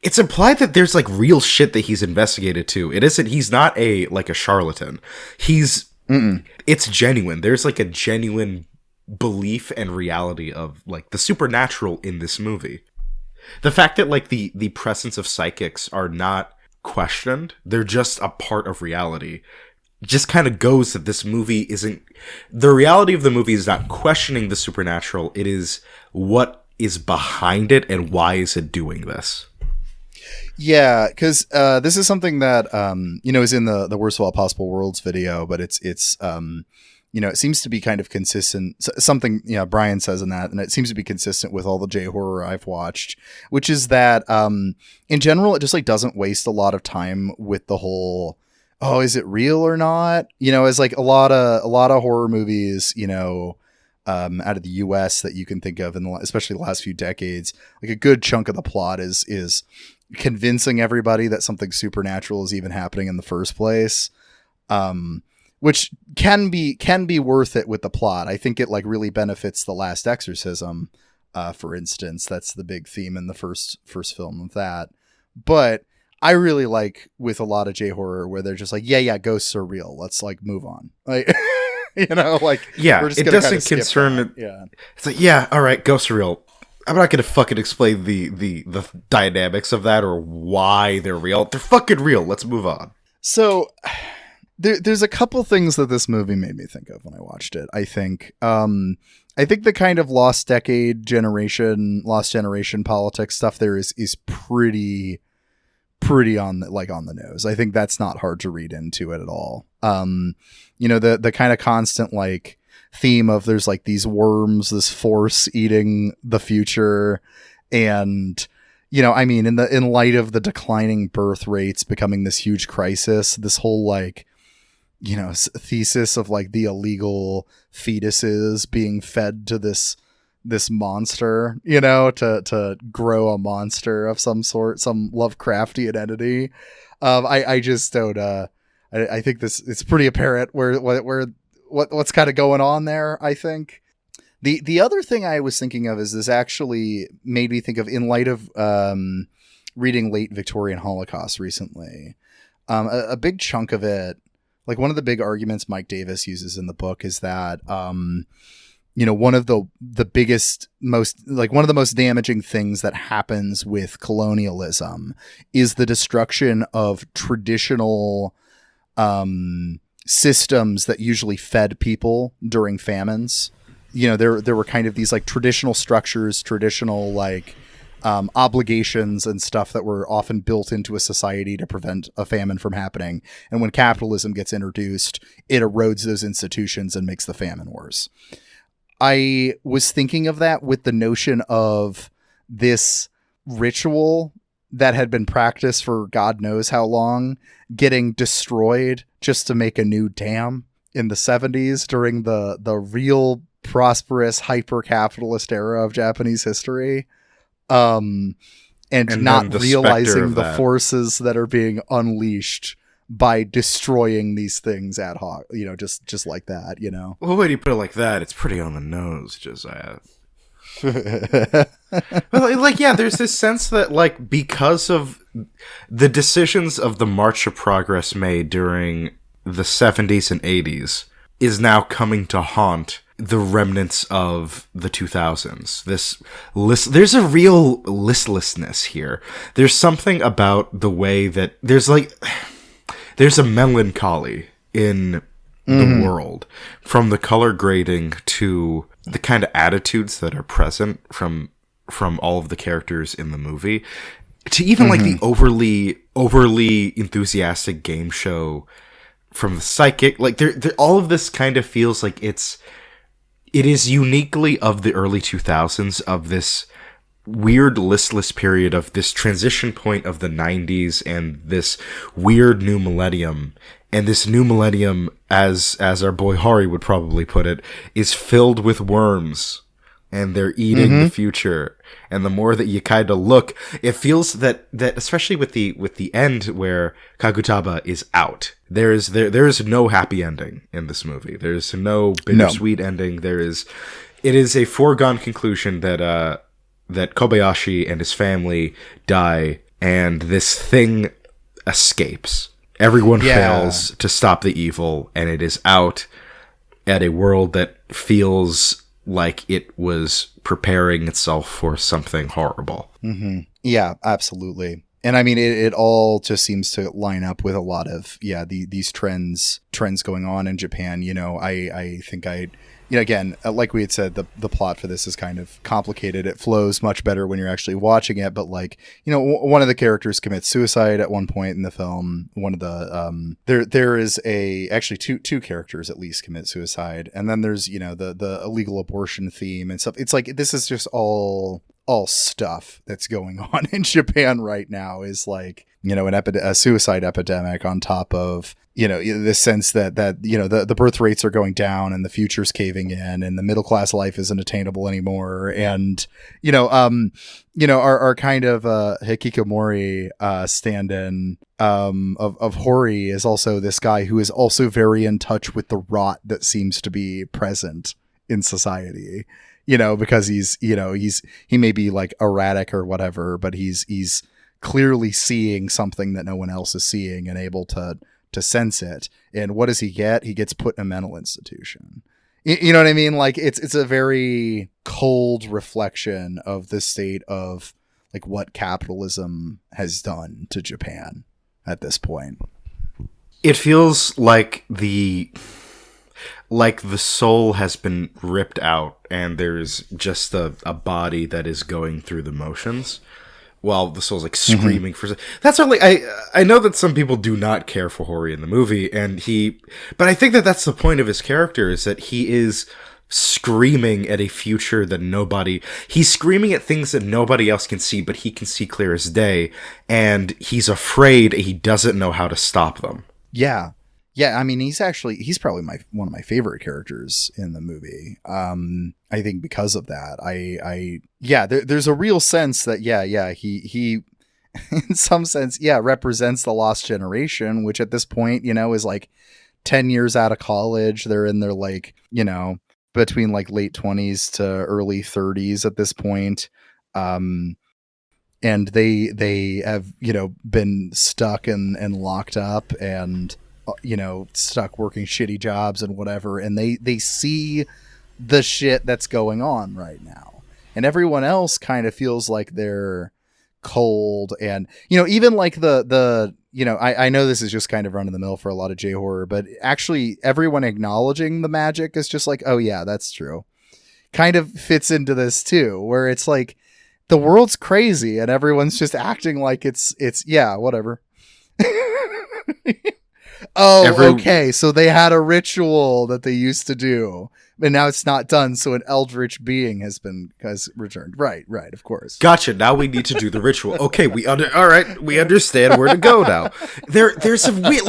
It's implied that there's real shit that he's investigated too. He's not a charlatan. It's genuine. There's a genuine belief and reality of the supernatural in this movie. The fact that the presence of psychics are not questioned, they're just a part of reality, just kind of goes that this movie isn't, the reality of the movie is not questioning the supernatural. It is what is behind it and why is it doing this. Yeah, because this is something that is in the Worst of All Possible Worlds video, but it's it seems to be kind of consistent. Something Brian says in that, and it seems to be consistent with all the J horror I've watched, which is that in general it just like doesn't waste a lot of time with the whole, oh, is it real or not? As like a lot of horror movies, out of the U.S. that you can think of, especially the last few decades, like a good chunk of the plot is convincing everybody that something supernatural is even happening in the first place, which can be worth it with the plot. I think it like really benefits The Last Exorcism, for instance. That's the big theme in the first film of that. But I really like with a lot of J horror where they're just like, yeah, ghosts are real. Let's like move on. Like, yeah, we're just it doesn't concern it. Yeah, it's like, yeah, all right, ghosts are real. I'm not gonna fucking explain the dynamics of that or why they're real. They're fucking real. Let's move on. So there's a couple things that this movie made me think of when I watched it. I think the kind of lost generation politics stuff there is pretty on the nose. I think that's not hard to read into it at all. The kind of constant like theme of there's like these worms, this force eating the future, and in light of the declining birth rates becoming this huge crisis, this whole like thesis of like the illegal fetuses being fed to this monster, to grow a monster of some sort, some Lovecraftian entity. I just don't. I think it's pretty apparent what's kind of going on there. I think the other thing I was thinking of is this actually made me think of, in light of reading Late Victorian Holocaust recently, a big chunk of it, like one of the big arguments Mike Davis uses in the book is that one of the biggest, one of the most damaging things that happens with colonialism is the destruction of traditional systems that usually fed people during famines. There were kind of these like traditional structures, traditional like obligations and stuff that were often built into a society to prevent a famine from happening. And when capitalism gets introduced, it erodes those institutions and makes the famine worse. I was thinking of that with the notion of this ritual that had been practiced for God knows how long getting destroyed just to make a new dam in the 70s during the real prosperous hyper-capitalist era of Japanese history. And not realizing the forces that are being unleashed by destroying these things ad hoc, just like that, Well, when you put it like that, it's pretty on the nose, Josiah. Well, there's this sense that, like, because of the decisions of the March of Progress made during the 70s and 80s is now coming to haunt the remnants of the 2000s. There's a real listlessness here. There's something about the way that there's a melancholy in the world, from the color grading to the kind of attitudes that are present from all of the characters in the movie, to even like the overly enthusiastic game show from the psychic. Like all of this kind of feels like it is uniquely of the early 2000s, of this weird listless period, of this transition point of the 90s and this weird new millennium. And this new millennium, as our boy Hari would probably put it, is filled with worms, and they're eating the future. And the more that you kind of look, it feels that especially with the end where Kagutaba is out, there is no happy ending in this movie. There's no bittersweet ending. It is a foregone conclusion that Kobayashi and his family die, and this thing escapes. Everyone fails to stop the evil, and it is out at a world that feels like it was preparing itself for something horrible. Yeah, absolutely. And I mean, it all just seems to line up with a lot of, these trends going on in Japan. I think again, like we had said, the plot for this is kind of complicated. It flows much better when you're actually watching it. But one of the characters commits suicide at one point in the film. One of the, there is actually two characters at least commit suicide. And then there's, the illegal abortion theme and stuff. It's like, this is just all stuff that's going on in Japan right now is a suicide epidemic on top of, the sense that the birth rates are going down and the future's caving in and the middle class life isn't attainable anymore. And, our kind of hikikomori stand-in of Hori is also this guy who is also very in touch with the rot that seems to be present in society. Because he may be like erratic or whatever, but he's clearly seeing something that no one else is seeing and able to sense it. And what does he get? He gets put in a mental institution. You know what I mean? Like it's a very cold reflection of the state of like what capitalism has done to Japan at this point. It feels like the soul has been ripped out and there's just a body that is going through the motions while the soul's like screaming for... That's only... I know that some people do not care for Hori in the movie, but I think that that's the point of his character, is that he is screaming at a future that he's screaming at things that nobody else can see, but he can see clear as day, and he's afraid he doesn't know how to stop them. Yeah. Yeah, I mean, he's probably one of my favorite characters in the movie. I think because of that, there's a real sense that, he in some sense, represents the lost generation, which at this point, is like 10 years out of college. They're in their between like late 20s to early 30s at this point. And they have, been stuck and locked up and, stuck working shitty jobs and whatever. And they see the shit that's going on right now. And everyone else kind of feels like they're cold. And, even like I know this is just kind of run of the mill for a lot of J-horror, but actually everyone acknowledging the magic is just like, oh yeah, that's true. Kind of fits into this too, where it's like the world's crazy and everyone's just acting like it's whatever. Okay. So they had a ritual that they used to do, and now it's not done. So an eldritch being has returned. Right. Of course. Gotcha. Now we need to do the ritual. Okay. All right. We understand where to go now. There's some weird,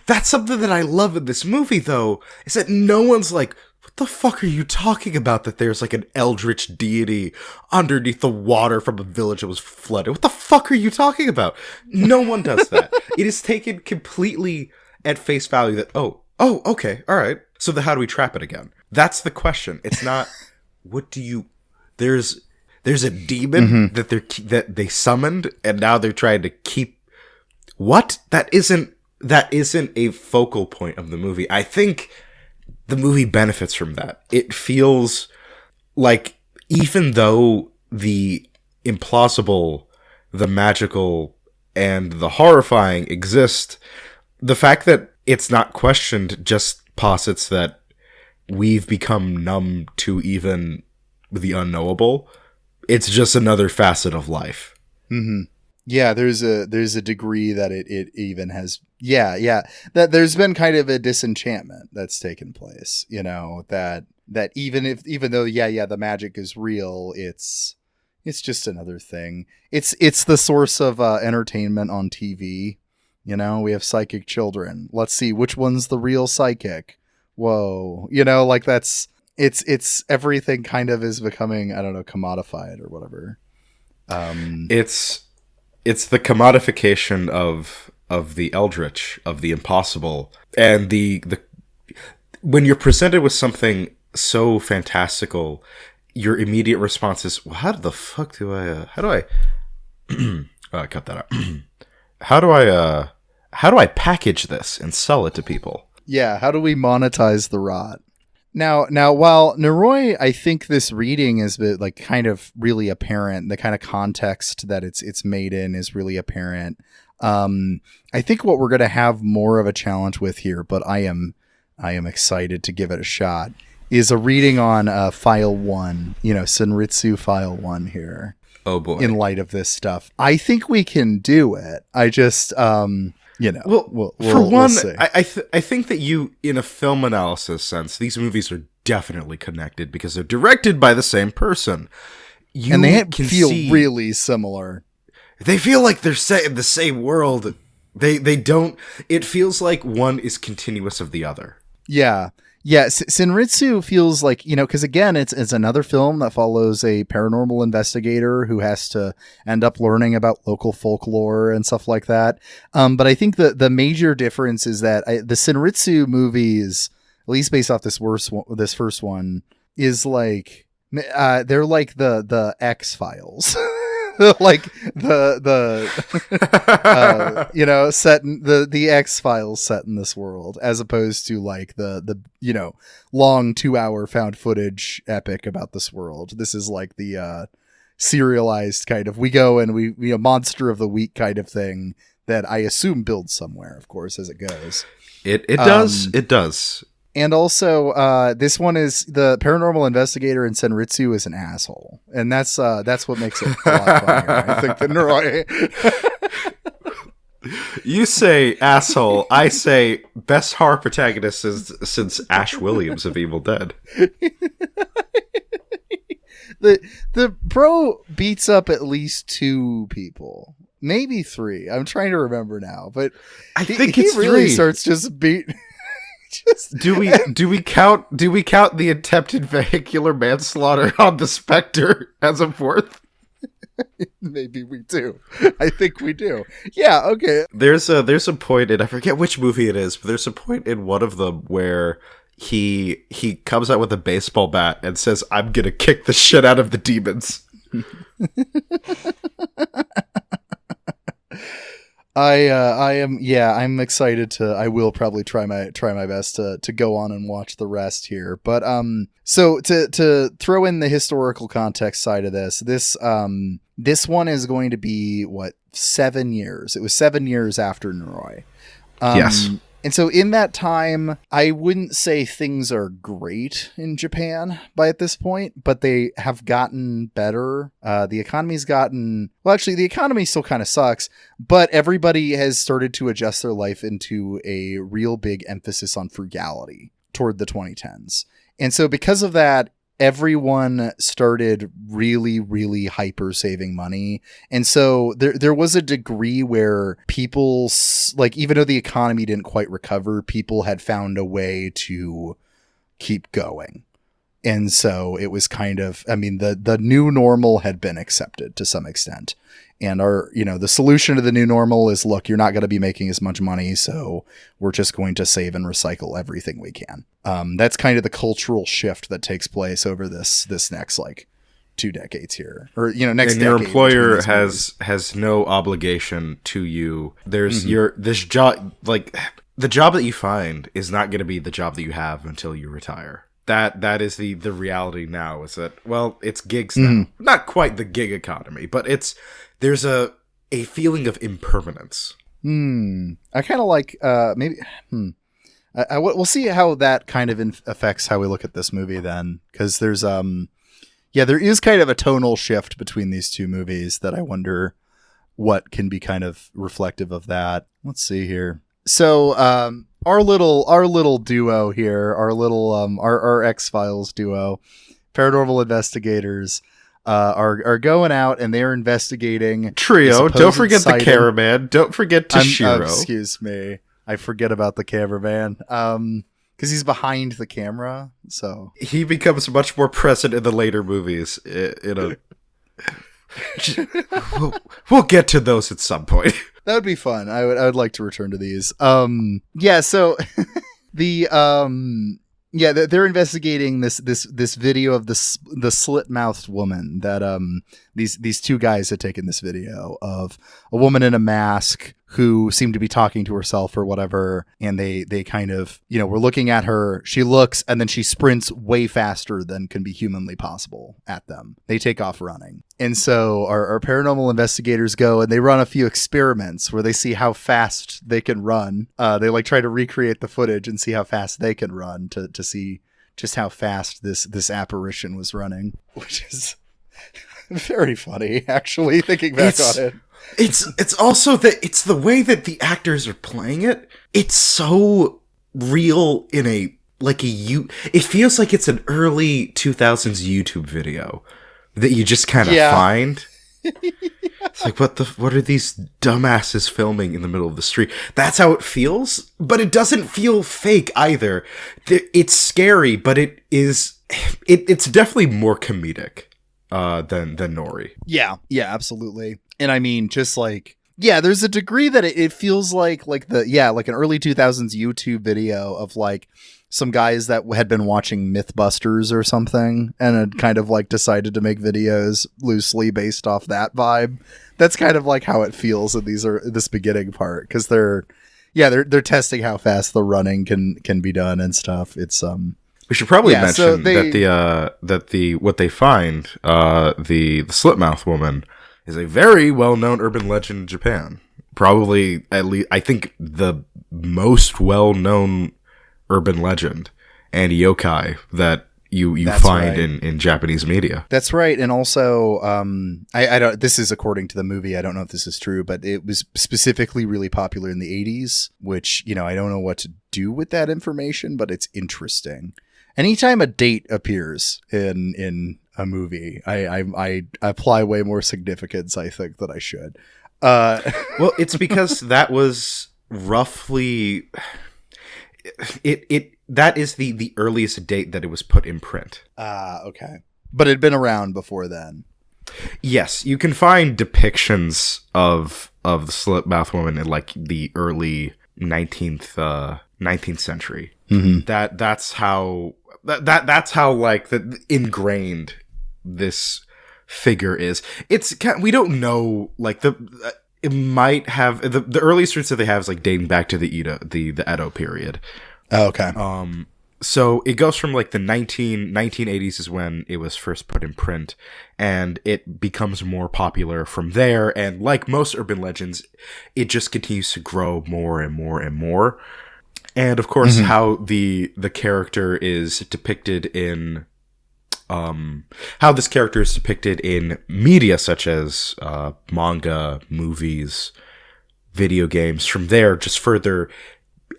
that's something that I love in this movie though, is that no one's like, what the fuck are you talking about? That there's like an eldritch deity underneath the water from a village that was flooded. What the fuck are you talking about? No one does that. It is taken completely at face value that, oh, okay, all right. So how do we trap it again? That's the question. It's not, there's a demon that they summoned and now they're trying to keep, what? That isn't a focal point of the movie. I think the movie benefits from that. It feels like even though the implausible, the magical, and the horrifying exist, the fact that it's not questioned just posits that we've become numb to even the unknowable. It's just another facet of life. Mm-hmm. Yeah, there's a degree that it even has. Yeah. That there's been kind of a disenchantment that's taken place. That even though the magic is real, it's just another thing. It's the source of entertainment on TV. We have psychic children. Let's see which one's the real psychic. Whoa, it's everything kind of is becoming, I don't know, commodified or whatever. It's the commodification of the eldritch, of the impossible, and the when you're presented with something so fantastical, your immediate response is, well, how do I cut that out. How do I package this and sell it to people? Yeah, how do we monetize the rot? Now, while Noroi, I think this reading is like kind of really apparent. The kind of context that it's made in is really apparent. I think what we're going to have more of a challenge with here, but I am excited to give it a shot, is a reading on File 1, Senritsu File 1 here. Oh boy. In light of this stuff. I think we can do it. I just, we'll see. I think that you, in a film analysis sense, these movies are definitely connected because they're directed by the same person. And they feel really similar. They feel like they're set in the same world. They don't. It feels like one is continuous of the other. Yeah. Yeah, Senritsu feels like, because again, it's another film that follows a paranormal investigator who has to end up learning about local folklore and stuff like that. But I think the major difference is that the Senritsu movies, at least based off this first one, is like they're like the X-Files. Like set in the X-Files set in this world, as opposed to like the long 2-hour found footage epic about this world. This is like the serialized kind of, we go and we monster of the week kind of thing that I assume builds somewhere, of course, as it goes. It does. And also, this one is the paranormal investigator in Senritsu is an asshole, and that's what makes it a lot funnier, I think, than Noroi. You say asshole, I say best horror protagonist since Ash Williams of Evil Dead. The bro beats up at least 2 people, maybe 3. I'm trying to remember now, but I think it's he really 3. starts just beat. Do we count the attempted vehicular manslaughter on the Spectre as a 4th? Maybe we do. I think we do. Yeah, okay. There's a point in, I forget which movie it is, but there's a point in one of them where he comes out with a baseball bat and says, "I'm gonna kick the shit out of the demons." I'm excited I will probably try my best to go on and watch the rest here. But so to throw in the historical context side of this one is going to be 7 years. It was 7 years after Noroi. Yes. And so in that time, I wouldn't say things are great in Japan at this point, but they have gotten better. The economy's gotten, well, actually the economy still kind of sucks, but everybody has started to adjust their life into a real big emphasis on frugality toward the 2010s. And so because of that, everyone started really, really hyper saving money. And so there was a degree where people, like, even though the economy didn't quite recover, people had found a way to keep going. And so it was kind of, the new normal had been accepted to some extent. And the solution to the new normal is, look, you're not going to be making as much money, so we're just going to save and recycle everything we can. That's kind of the cultural shift that takes place over this next 2 decades here, or next. And your employer has no obligation to you. There's this job, the job that you find is not going to be the job that you have until you retire. That is the reality now. Is that, well, it's gigs now, not quite the gig economy, but there's a feeling of impermanence. I kind of like maybe. We'll see how that kind of affects how we look at this movie then, because there's there is kind of a tonal shift between these 2 movies that I wonder what can be kind of reflective of that. Let's see here. So our little duo here, our X-Files duo, paranormal investigators, are going out and they're investigating trio. Don't forget sighting. The cameraman. Don't forget Toshiro. Excuse me, I forget about the cameraman. Because he's behind the camera, so he becomes much more present in the later movies. We'll get to those at some point. That would be fun. I would like to return to these. So they're investigating this video of the slit-mouthed woman that these two guys had taken this video of a woman in a mask who seemed to be talking to herself or whatever, and they kind of, were looking at her. She looks, and then she sprints way faster than can be humanly possible at them. They take off running. And so our paranormal investigators go and they run a few experiments where they see how fast they can run. They like try to recreate the footage and see how fast they can run to see just how fast this apparition was running, which is very funny, actually, thinking back on it. It's also that it's the way that the actors are playing it. It's so real in it feels like it's an early 2000s YouTube video that you just kind of find. It's like, what are these dumbasses filming in the middle of the street? That's how it feels, but it doesn't feel fake either. It's scary, but it's definitely more comedic than Noroi. Yeah, absolutely. And I mean, just like, there's a degree that it feels like an early 2000s YouTube video of like some guys that had been watching Mythbusters or something and had kind of like decided to make videos loosely based off that vibe. That's kind of like how it feels in this beginning part, because they're testing how fast the running can be done and stuff. It's we should probably mention that what they find, the Slit-Mouthed Woman, is a very well-known urban legend in Japan. Probably, at least, I think, the most well-known urban legend and yokai that you find in Japanese media. That's right. And also, I don't. This is according to the movie. I don't know if this is true, but it was specifically really popular in the 80s, which, I don't know what to do with that information, but it's interesting. Anytime a date appears in a movie, I apply way more significance, I think, than I should. Well, it's because that was roughly that is the earliest date that it was put in print. Okay. But it'd been around before then. Yes, you can find depictions of the Slit-Mouthed Woman in like the early 19th century. Mm-hmm. That's how like ingrained this figure is. We don't know, like, it might have the earliest roots that they have is like dating back to the Edo period. Oh, okay. So it goes from like the 1980s is when it was first put in print, and it becomes more popular from there. And like most urban legends, it just continues to grow more and more and more. And of course, how the character is depicted in media such as manga, movies, video games. From there, just further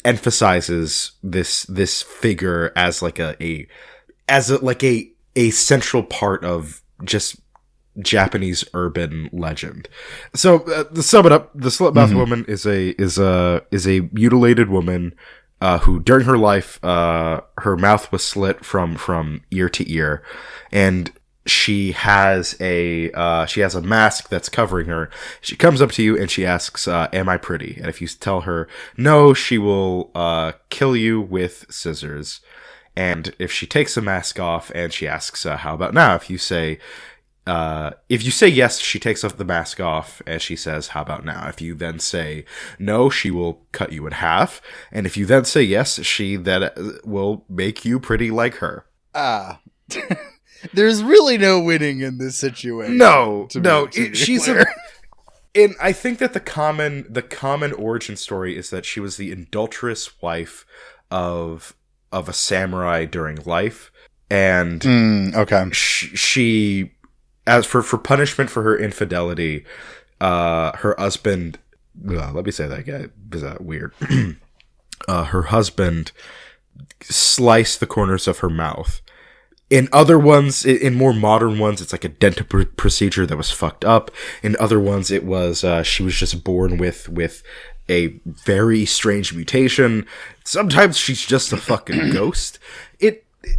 emphasizes this figure as like a central part of just Japanese urban legend. So to sum it up, the Slit-Mouthed Woman is a mutilated woman who during her life her mouth was slit from ear to ear, and she has a mask that's covering her. She comes up to you and she asks, "Am I pretty?" And if you tell her no, she will kill you with scissors. And if she takes the mask off and she asks, "How about now?" If you say yes, she takes off the mask off and she says, "How about now?" If you then say no, she will cut you in half. And if you then say yes, she then will make you pretty like her. There's really no winning in this situation. And I think that the common origin story is that she was the adulterous wife of a samurai during life, and she as for punishment for her infidelity, her husband. Let me say that again. Is that weird? Her husband sliced the corners of her mouth. In other ones, in more modern ones, it's like a dental procedure that was fucked up. In other ones, it was she was just born with a very strange mutation. Sometimes she's just a fucking ghost.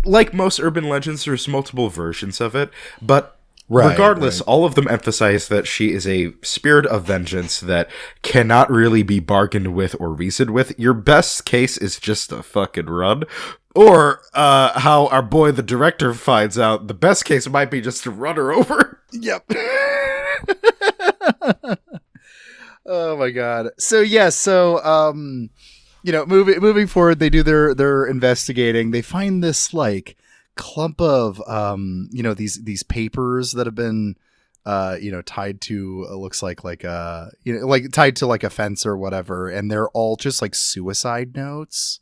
Like most urban legends, there's multiple versions of it, but regardless, all of them emphasize that she is a spirit of vengeance that cannot really be bargained with or reasoned with. Your best case is just a fucking run, Or how our boy, the director, finds out the best case might be just to run her over. Yep. Oh my god. So yeah, moving forward, they do their investigating. They find this like clump of these papers that have been tied to looks like tied to like a fence or whatever, and they're all just like suicide notes.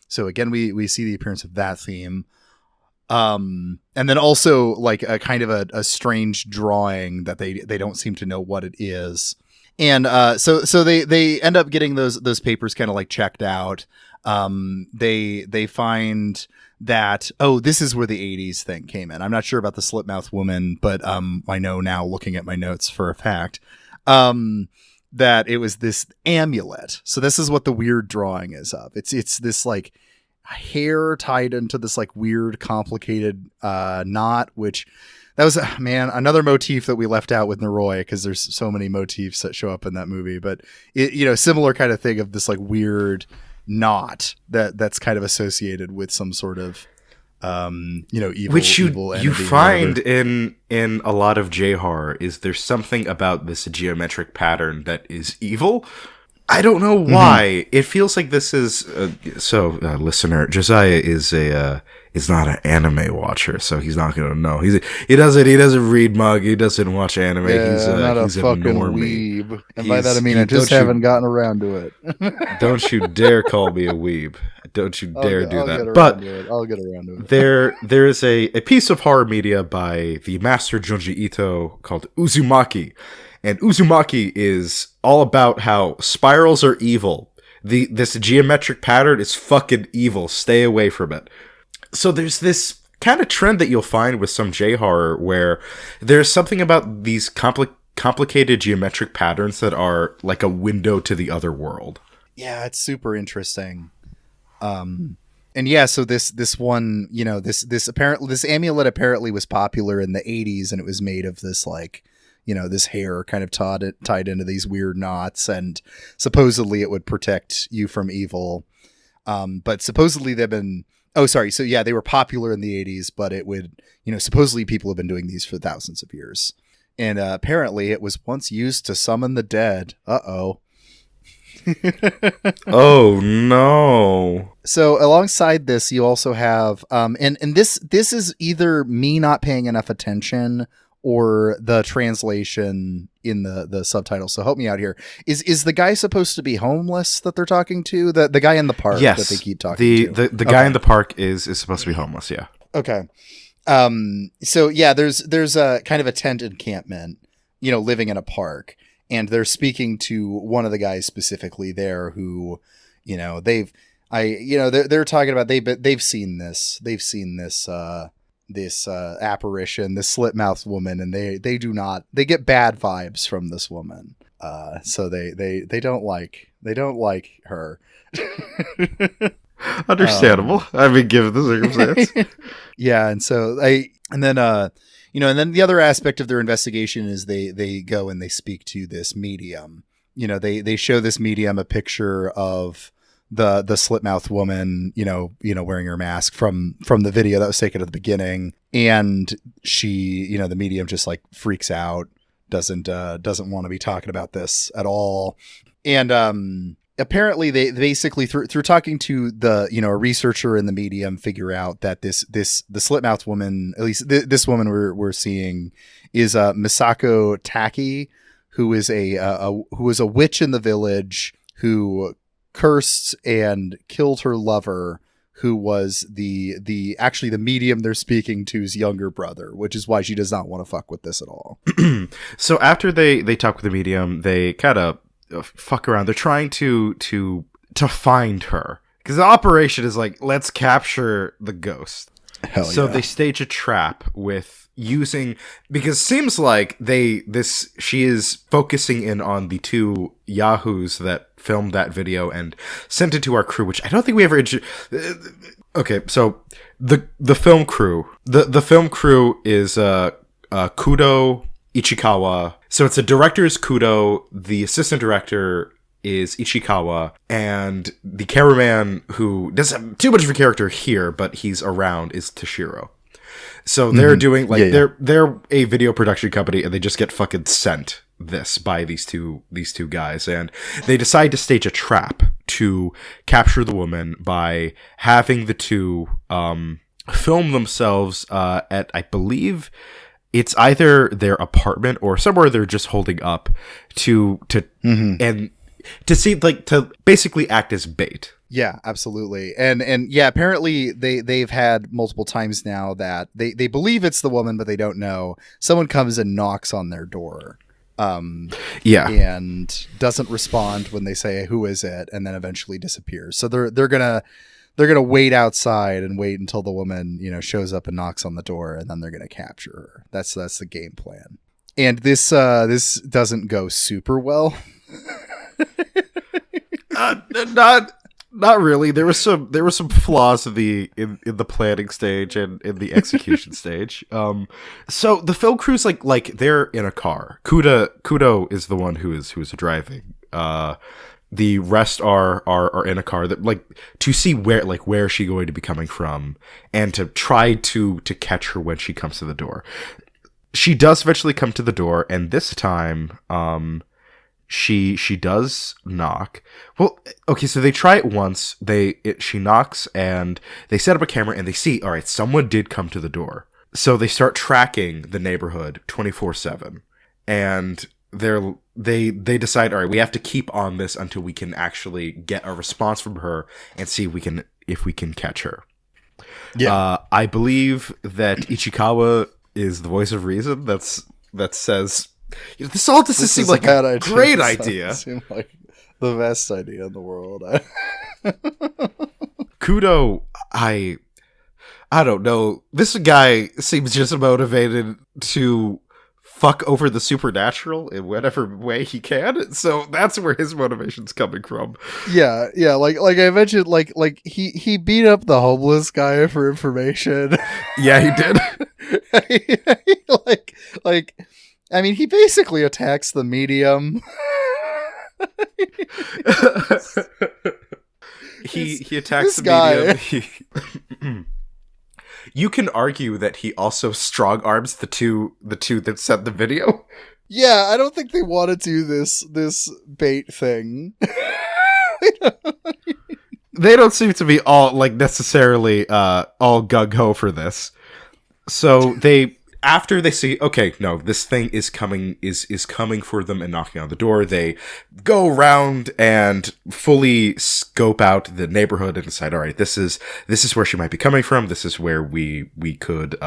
So again, we see the appearance of that theme. And then also like a kind of a strange drawing that they don't seem to know what it is. And so they end up getting those papers kind of like checked out. They find that, this is where the 80s thing came in. I'm not sure about the Slit-Mouthed Woman, but I know now, looking at my notes for a fact, that it was this amulet. So this is what the weird drawing is of. It's this like hair tied into this like weird complicated knot, which that was another motif that we left out with Noroi, because there's so many motifs that show up in that movie. But similar kind of thing of this like weird knot that's kind of associated with some sort of evil, which evil you find in a lot of J-horror. Is there's something about this geometric pattern that is evil? I don't know why. Mm-hmm. It feels like this is listener, Josiah is not an anime watcher, so he's not gonna know. He doesn't read manga. He doesn't watch anime. Yeah, he's not a fucking weeb. And by that I mean I just haven't gotten around to it. Don't you dare call me a weeb. Don't you dare do that. I'll get around to it. There is a piece of horror media by the master Junji Ito called Uzumaki. And Uzumaki is all about how spirals are evil. This geometric pattern is fucking evil. Stay away from it. So there's this kind of trend that you'll find with some J-horror where there's something about these complicated geometric patterns that are like a window to the other world. Yeah, it's super interesting. And yeah, so this one, this amulet apparently was popular in the 80s, and it was made of this like, this hair kind of tied into these weird knots, and supposedly it would protect you from evil. But supposedly they've been, so yeah, they were popular in the 80s, but it would, supposedly people have been doing these for thousands of years. And apparently it was once used to summon the dead. Uh-oh. Oh no. So alongside this, you also have, and this is either me not paying enough attention or the translation in the subtitle. So help me out here. Is the guy supposed to be homeless that they're talking to? The guy in the park that they keep talking to? The guy in the park is supposed to be homeless, yeah. Okay. So yeah, there's a kind of a tent encampment, living in a park. And they're speaking to one of the guys specifically there who, they're talking about, they've seen this. They've seen this apparition, this Slit-Mouthed Woman, and they get bad vibes from this woman. So they don't like her. Understandable. I mean, given the circumstance. Yeah. And so and then the other aspect of their investigation is they go and they speak to this medium. They show this medium a picture of the Slit-Mouthed Woman, wearing her mask from the video that was taken at the beginning. And she, the medium just like freaks out, doesn't want to be talking about this at all. And apparently they basically through talking to the, a researcher in the medium, figure out that the Slit-Mouthed Woman, at least this woman we're seeing, is Misako Taki, who is a witch in the village who cursed and killed her lover, who was the medium they're speaking to's younger brother, which is why she does not want to fuck with this at all. So after they talk with the medium, they kind of fuck around. They're trying to find her, because the operation is like, let's capture the ghost. Hell so yeah. They stage a trap with because it seems like she is focusing in on the two yahoos that filmed that video and sent it to our crew, which I don't think we ever okay, so the film crew is Kudo Ichikawa. So it's the director is Kudo, the assistant director is Ichikawa, and the cameraman who doesn't have too much of a character here, but he's around, is Toshiro. So they're doing they're a video production company, and they just get fucking sent this by these two guys, and they decide to stage a trap to capture the woman by having the two film themselves at, I believe it's either their apartment or somewhere they're just holding up to and to see, like, to basically act as bait. Yeah, absolutely. And yeah, apparently they've had multiple times now that they believe it's the woman, but they don't know. Someone comes and knocks on their door. And doesn't respond when they say, who is it? And then eventually disappears. So they're gonna wait outside and wait until the woman, shows up and knocks on the door, and then they're gonna capture her. That's the game plan. And this doesn't go super well. Not really. There were some flaws in the planning stage and in the execution stage. So the film crew's like they're in a car. Kudo is the one who is driving. The rest are in a car that, like, to see where is she going to be coming from, and to try to catch her when she comes to the door. She does eventually come to the door, and this time, she does knock. Well, okay, so they try it once. She knocks, and they set up a camera, and they see, all right, someone did come to the door. So they start tracking the neighborhood 24/7, and they decide, all right, we have to keep on this until we can actually get a response from her and see if we can catch her. Yeah, I believe that Ichikawa is the voice of reason. That says, this doesn't seem like a great idea. Seem like the best idea in the world. Kudo, I don't know. This guy seems just motivated to fuck over the supernatural in whatever way he can. So that's where his motivation's coming from. Yeah. Like I mentioned, like he beat up the homeless guy for information. Yeah, he did. like. I mean, he basically attacks the medium. he attacks the medium. You can argue that he also strong arms the two that sent the video. Yeah, I don't think they want to do this bait thing. They don't seem to be all necessarily all gung ho for this. So after they see, okay, no, this thing is coming for them and knocking on the door, they go around and fully scope out the neighborhood and decide, all right, this is where she might be coming from. This is where we could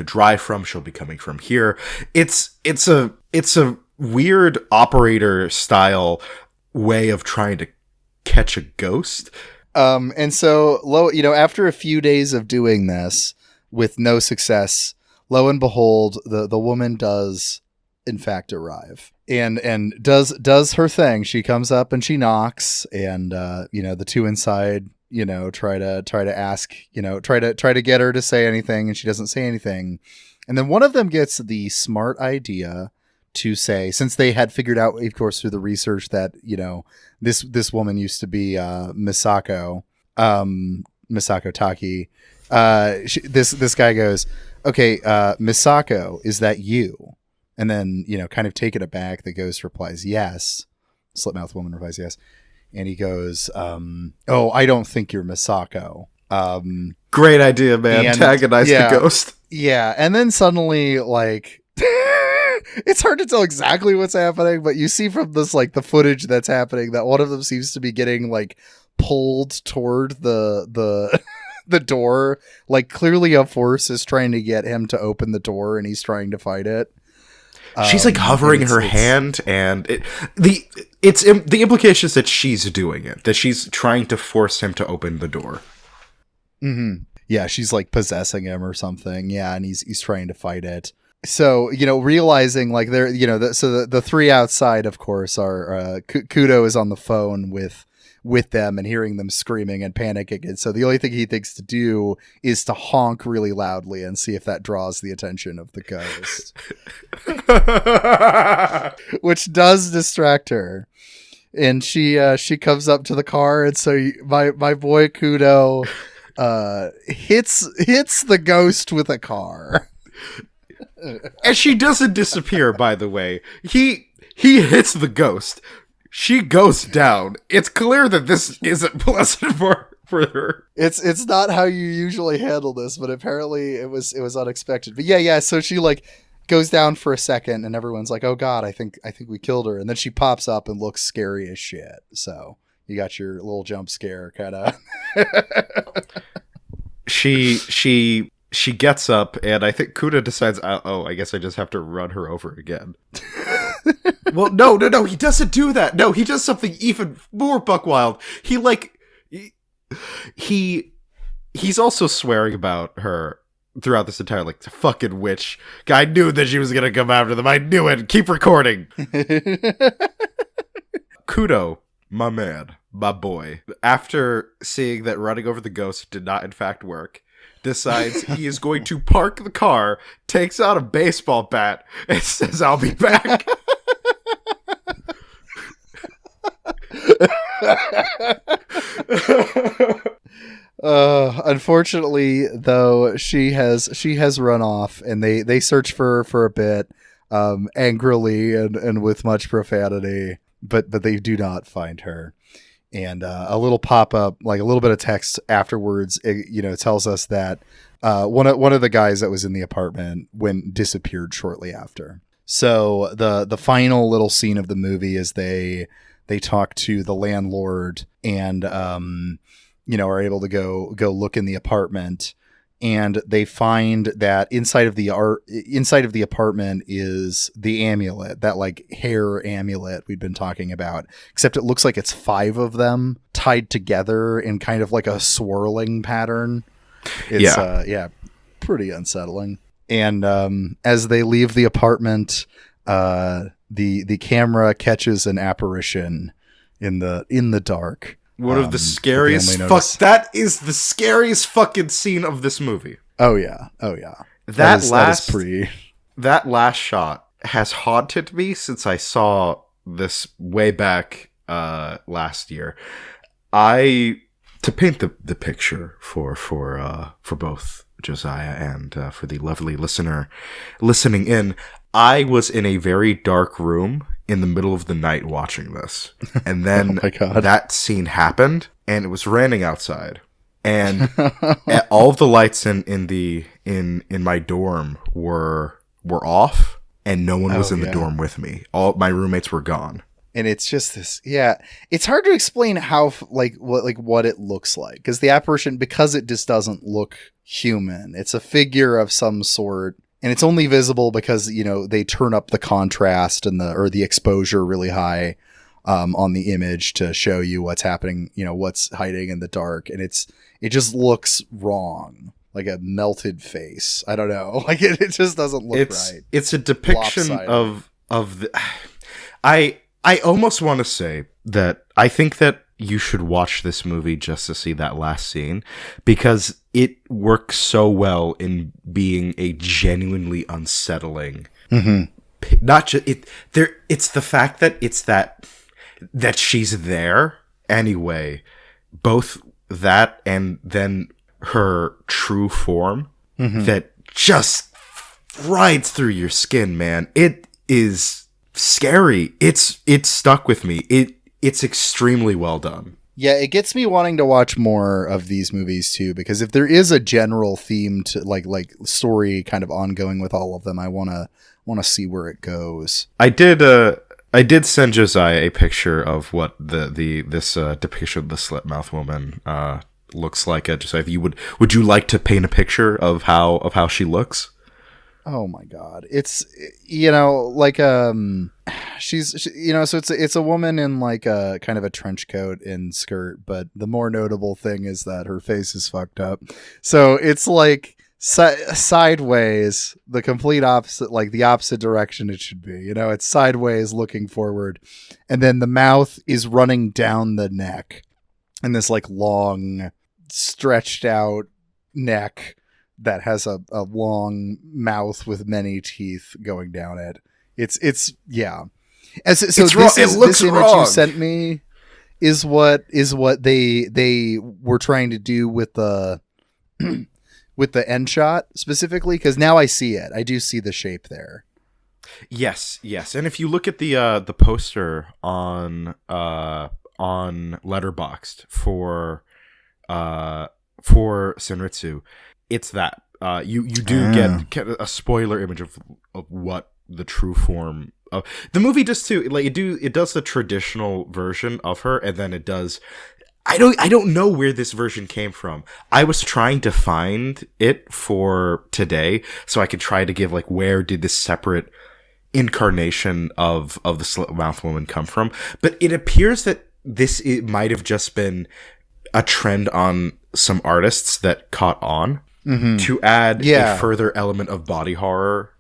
drive from. She'll be coming from here. It's a weird operator style way of trying to catch a ghost. And so after a few days of doing this, with no success, lo and behold, the woman does in fact arrive and does her thing. She comes up and she knocks, and the two inside try to ask, try to get her to say anything, and she doesn't say anything. And then one of them gets the smart idea to say, since they had figured out, of course, through the research that this woman used to be Misako Taki. This guy goes, okay, Misako, is that you? And then, kind of taken aback, the ghost replies, yes. Slit-Mouthed Woman replies, yes. And he goes, oh, I don't think you're Misako. Great idea, man. Antagonize the ghost. Yeah. And then suddenly, it's hard to tell exactly what's happening, but you see from this, the footage that's happening, that one of them seems to be getting, pulled toward the door. Clearly a force is trying to get him to open the door, and he's trying to fight it. She's hovering her hand, and the implication is that she's doing it, that she's trying to force him to open the door. Mm-hmm. Yeah, she's possessing him or something. Yeah, and he's trying to fight it. So, realizing like they're, so the three outside, of course, are Kudo is on the phone with them and hearing them screaming and panicking. And so the only thing he thinks to do is to honk really loudly and see if that draws the attention of the ghost, which does distract her. And she comes up to the car. And so my boy Kudo hits the ghost with a car. And she doesn't disappear, by the way. He hits the ghost. She goes down. It's clear that this isn't pleasant for her. It's not how you usually handle this, but apparently it was unexpected. But yeah. So she like goes down for a second, and everyone's like, "Oh God, I think we killed her." And then she pops up and looks scary as shit. So you got your little jump scare, kind of. She gets up, and I think Kuda decides, I guess I just have to run her over again. Well, no, he doesn't do that. No, he does something even more buck wild. He's also swearing about her throughout this entire, like, fucking witch. I knew that she was gonna come after them. I knew it. Keep recording. Kudo, my man, my boy, after seeing that running over the ghost did not in fact work, decides he is going to park the car, takes out a baseball bat, and says, "I'll be back." Unfortunately, though, she has run off, and they search for her for a bit, angrily and with much profanity, but they do not find her. And a little pop-up, like a little bit of text afterwards, tells us that one of the guys that was in the apartment disappeared shortly after. So the final little scene of the movie is they talk to the landlord and are able to go look in the apartment, and they find that inside of the apartment is the amulet, that like hair amulet we'd been talking about, except it looks like it's 5 of them tied together in kind of like a swirling pattern. It's pretty unsettling. And as they leave the apartment, the camera catches an apparition in the dark. One of the scariest that is the scariest fucking scene of this movie. Oh yeah. That last shot has haunted me since I saw this way back last year. To paint the picture for both Josiah and for the lovely listener listening in, I was in a very dark room in the middle of the night watching this, and then that scene happened, and it was raining outside, and all of the lights in my dorm were off, and no one was in the dorm with me. All my roommates were gone. And it's just this, it's hard to explain how, what it looks like, because the apparition, because it just doesn't look human. It's a figure of some sort, and it's only visible because, they turn up the contrast and the exposure really high on the image to show you what's happening, what's hiding in the dark. And it just looks wrong, like a melted face. I don't know. Like it just doesn't look right. It's a depiction of the, I almost want to say that I think that you should watch this movie just to see that last scene, because it works so well in being a genuinely unsettling. Mm-hmm. Not just it's the fact that it's that she's there anyway. Both that and then her true form that just rides through your skin, man. It is scary. It's stuck with me. It's extremely well done. Yeah, it gets me wanting to watch more of these movies too, because if there is a general theme to like story kind of ongoing with all of them, I want to see where it goes. I did send Josiah a picture of what this depiction of the Slit-Mouthed Woman looks like. Josiah, would you like to paint a picture of how she looks? Oh my God. It's, so it's a woman in like a kind of a trench coat and skirt, but the more notable thing is that her face is fucked up. So it's like sideways, the complete opposite, like the opposite direction it should be. You know, it's sideways looking forward. And then the mouth is running down the neck. And this like long stretched out neck that has a long mouth with many teeth going down it. It's yeah. This image you sent me is what they were trying to do with the with the end shot specifically, because now I see it. I do see the shape there. Yes. And if you look at the poster on Letterboxd for Senritsu, it's that. You do get a spoiler image of what the true form of the movie does too. Like it does the traditional version of her, and then it does. I don't know where this version came from. I was trying to find it for today so I could try to give like where did this separate incarnation of the Slit-Mouthed Woman come from, but it appears that it might have just been a trend on some artists that caught on to add a further element of body horror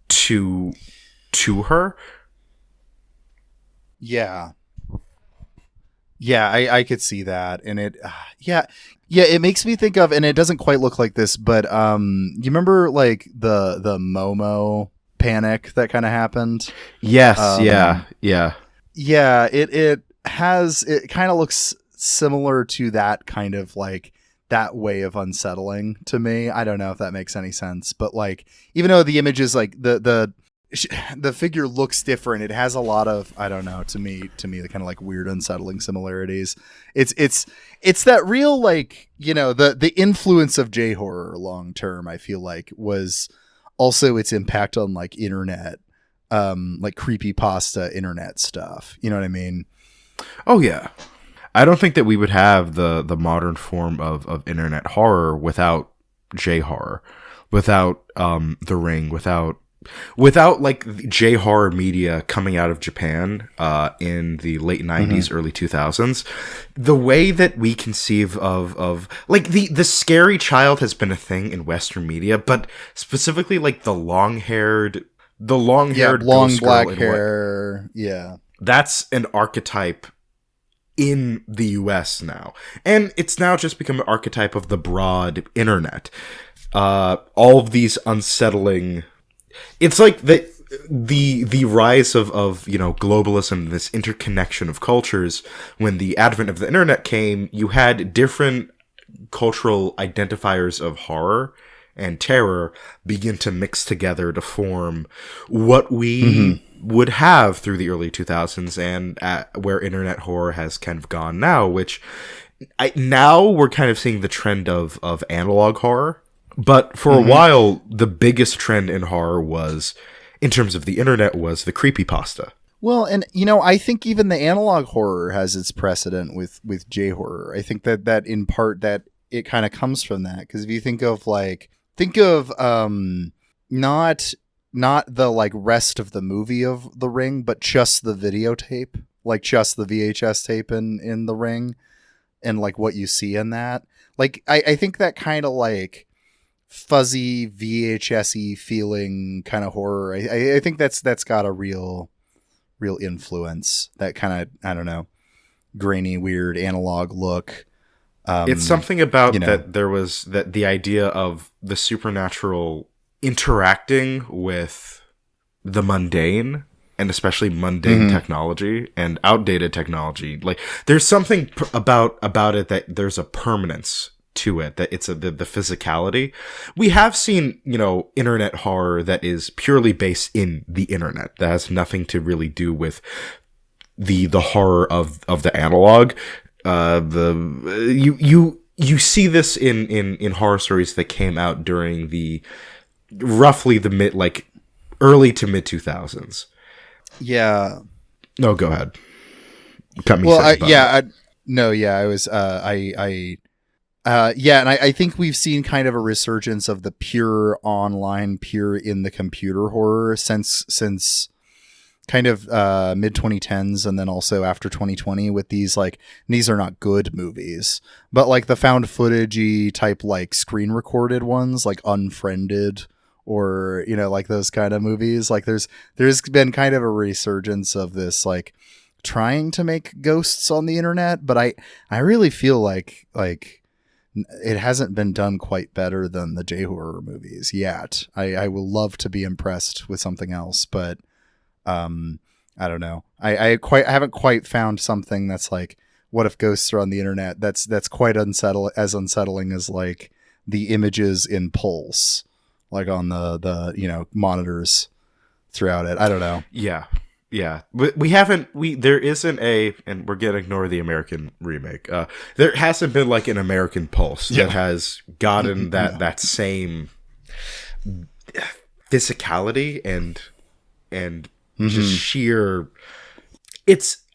to her. Yeah, I could see that, and it it makes me think of, and it doesn't quite look like this, but you remember like the Momo panic that kind of happened? Yes, yeah. It kind of looks similar to that kind of like that way of unsettling to me. I don't know if that makes any sense, but like even though the image is like the figure looks different, it has a lot of, I don't know, to me the kind of like weird unsettling similarities. It's that real like, you know, the influence of J-horror long term, I feel like, was also its impact on like internet, like creepypasta internet stuff. You know what I mean? Oh yeah. I don't think that we would have the modern form of internet horror without J-horror, without The Ring, without like J-horror media coming out of Japan in the late 90s, early 2000s. The way that we conceive of like the scary child has been a thing in Western media, but specifically like the long-haired long ghost black girl hair. Yeah. That's an archetype in the US now. And it's now just become an archetype of the broad internet. All of these unsettling... It's like the rise of you know, globalism, this interconnection of cultures. When the advent of the internet came, you had different cultural identifiers of horror and terror begin to mix together to form what we would have through the early 2000s, and where internet horror has kind of gone now, which now we're kind of seeing the trend of analog horror. But for a while, the biggest trend in horror was, in terms of the internet, was the creepypasta. Well, and you know, I think even the analog horror has its precedent with J-horror. I think that in part that it kind of comes from that, because if you think of not the like rest of the movie of The Ring, but just the videotape, like just the VHS tape in The Ring, and like what you see in that. Like I think that kind of like fuzzy VHS-y feeling kind of horror, I think that's got a real influence, that kind of, I don't know, grainy, weird analog look. It's something about, you know, that there was that the idea of the supernatural interacting with the mundane, and especially mundane technology and outdated technology. Like there's something about it that there's a permanence to it, that it's the physicality. We have seen, you know, internet horror that is purely based in the internet, that has nothing to really do with the horror of the analog. You see this in horror stories that came out during the roughly the early to mid 2000s. Yeah. No, go ahead. Cut me. Well, I think we've seen kind of a resurgence of the pure online, pure in the computer horror since kind of mid 2010s and then also after 2020 with these like, these are not good movies, but like the found footagey type like screen recorded ones like Unfriended or, you know, like those kind of movies. Like there's been kind of a resurgence of this like trying to make ghosts on the internet, but I really feel like it hasn't been done quite better than the J-horror movies yet. I will love to be impressed with something else, but I don't know. I haven't quite found something that's like, what if ghosts are on the internet? That's quite unsettling as like the images in Pulse, like on the you know, monitors throughout it. I don't know. Yeah. There isn't and we're gonna ignore the American remake. There hasn't been like an American Pulse that has gotten that same physicality and just sheer.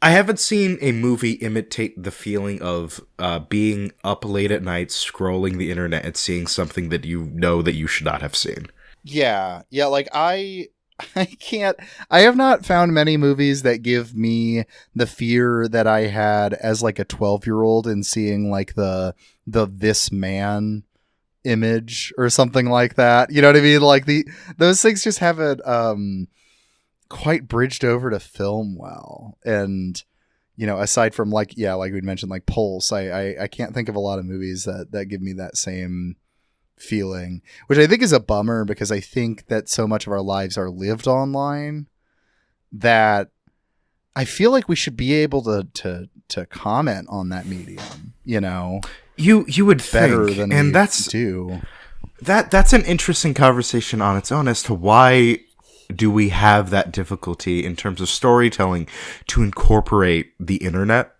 I haven't seen a movie imitate the feeling of being up late at night scrolling the internet and seeing something that you know that you should not have seen. Yeah, like I have not found many movies that give me the fear that I had as like a 12-year-old in seeing like the This Man image or something like that. You know what I mean? Like those things just haven't quite bridged over to film well. And, you know, aside from like we'd mentioned, like Pulse, I can't think of a lot of movies that give me that same feeling, which I think is a bummer because I think that so much of our lives are lived online that I feel like we should be able to comment on that medium, you know. You would better think, than and that's an interesting conversation on its own as to why do we have that difficulty in terms of storytelling to incorporate the internet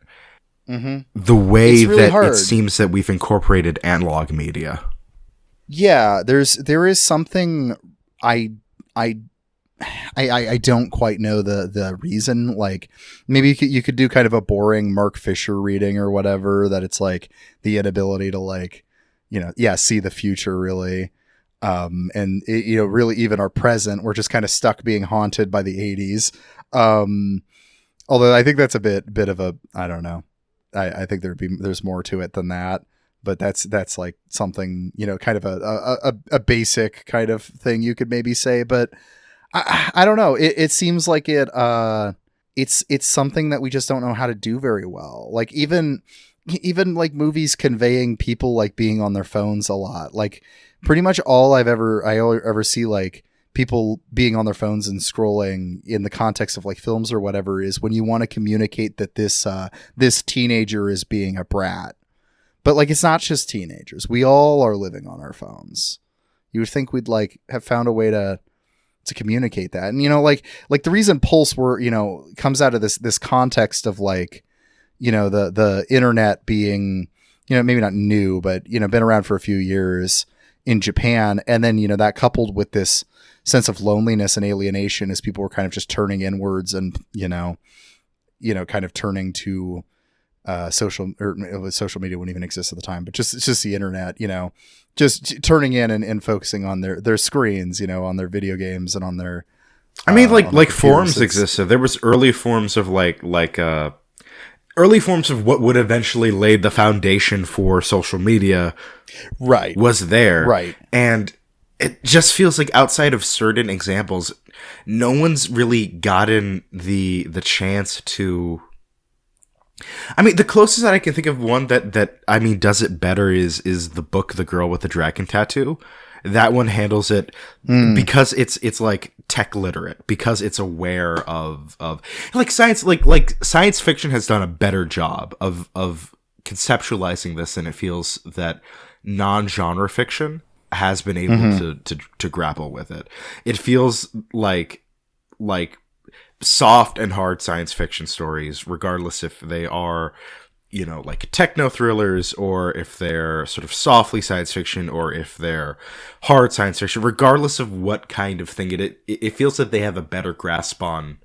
the way really that hard. It seems that we've incorporated analog media. Yeah, there is something I don't quite know the reason. Like maybe you could do kind of a boring Mark Fisher reading or whatever, that it's like the inability to like, you know, see the future really. And it, you know, really even our present, we're just kind of stuck being haunted by the 80s. Although I think that's a bit of a, I don't know. I think there's more to it than that. But that's like something, you know, kind of a basic kind of thing you could maybe say. But I don't know. It seems like it's something that we just don't know how to do very well. Like even like movies conveying people like being on their phones a lot. Like pretty much all I ever see like people being on their phones and scrolling in the context of like films or whatever is when you want to communicate that this teenager is being a brat. But like, it's not just teenagers. We all are living on our phones. You would think we'd like have found a way to communicate that. And, you know, like the reason Pulse comes out of this context of like, you know, the internet being, you know, maybe not new, but, you know, been around for a few years in Japan. And then, you know, that coupled with this sense of loneliness and alienation as people were kind of just turning inwards and, you know, kind of turning to, social media wouldn't even exist at the time, but just the internet, you know, just turning in and focusing on their screens, you know, on their video games and on their, I mean, like forums existed. There was early forms of early forms of what would eventually lay the foundation for social media. Right. Was there. Right. And it just feels like outside of certain examples, no one's really gotten the chance to, I mean, the closest that I can think of one that I mean does it better is the book The Girl with the Dragon Tattoo. That one handles it because it's like tech literate, because it's aware of like science, like science fiction has done a better job of conceptualizing this than it feels that non-genre fiction has been able to grapple with it. It feels like soft and hard science fiction stories, regardless if they are, you know, like techno thrillers or if they're sort of softly science fiction or if they're hard science fiction, regardless of what kind of thing it feels that they have a better grasp on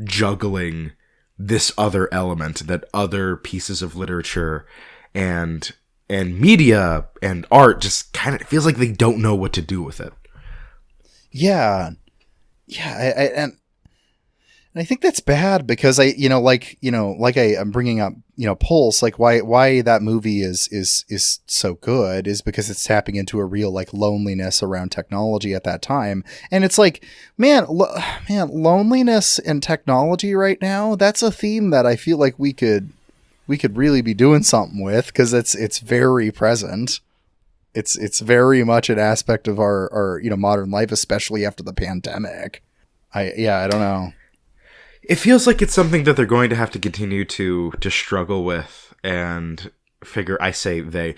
juggling this other element that other pieces of literature and media and art just kind of feels like they don't know what to do with it. Yeah. Yeah. And I think that's bad because I'm bringing up, Pulse, like why that movie is so good is because it's tapping into a real like loneliness around technology at that time. And it's like, man, loneliness and technology right now, that's a theme that I feel like we could really be doing something with, because it's very present. It's very much an aspect of our modern life, especially after the pandemic. I don't know. It feels like it's something that they're going to have to continue to struggle with and figure. I say they,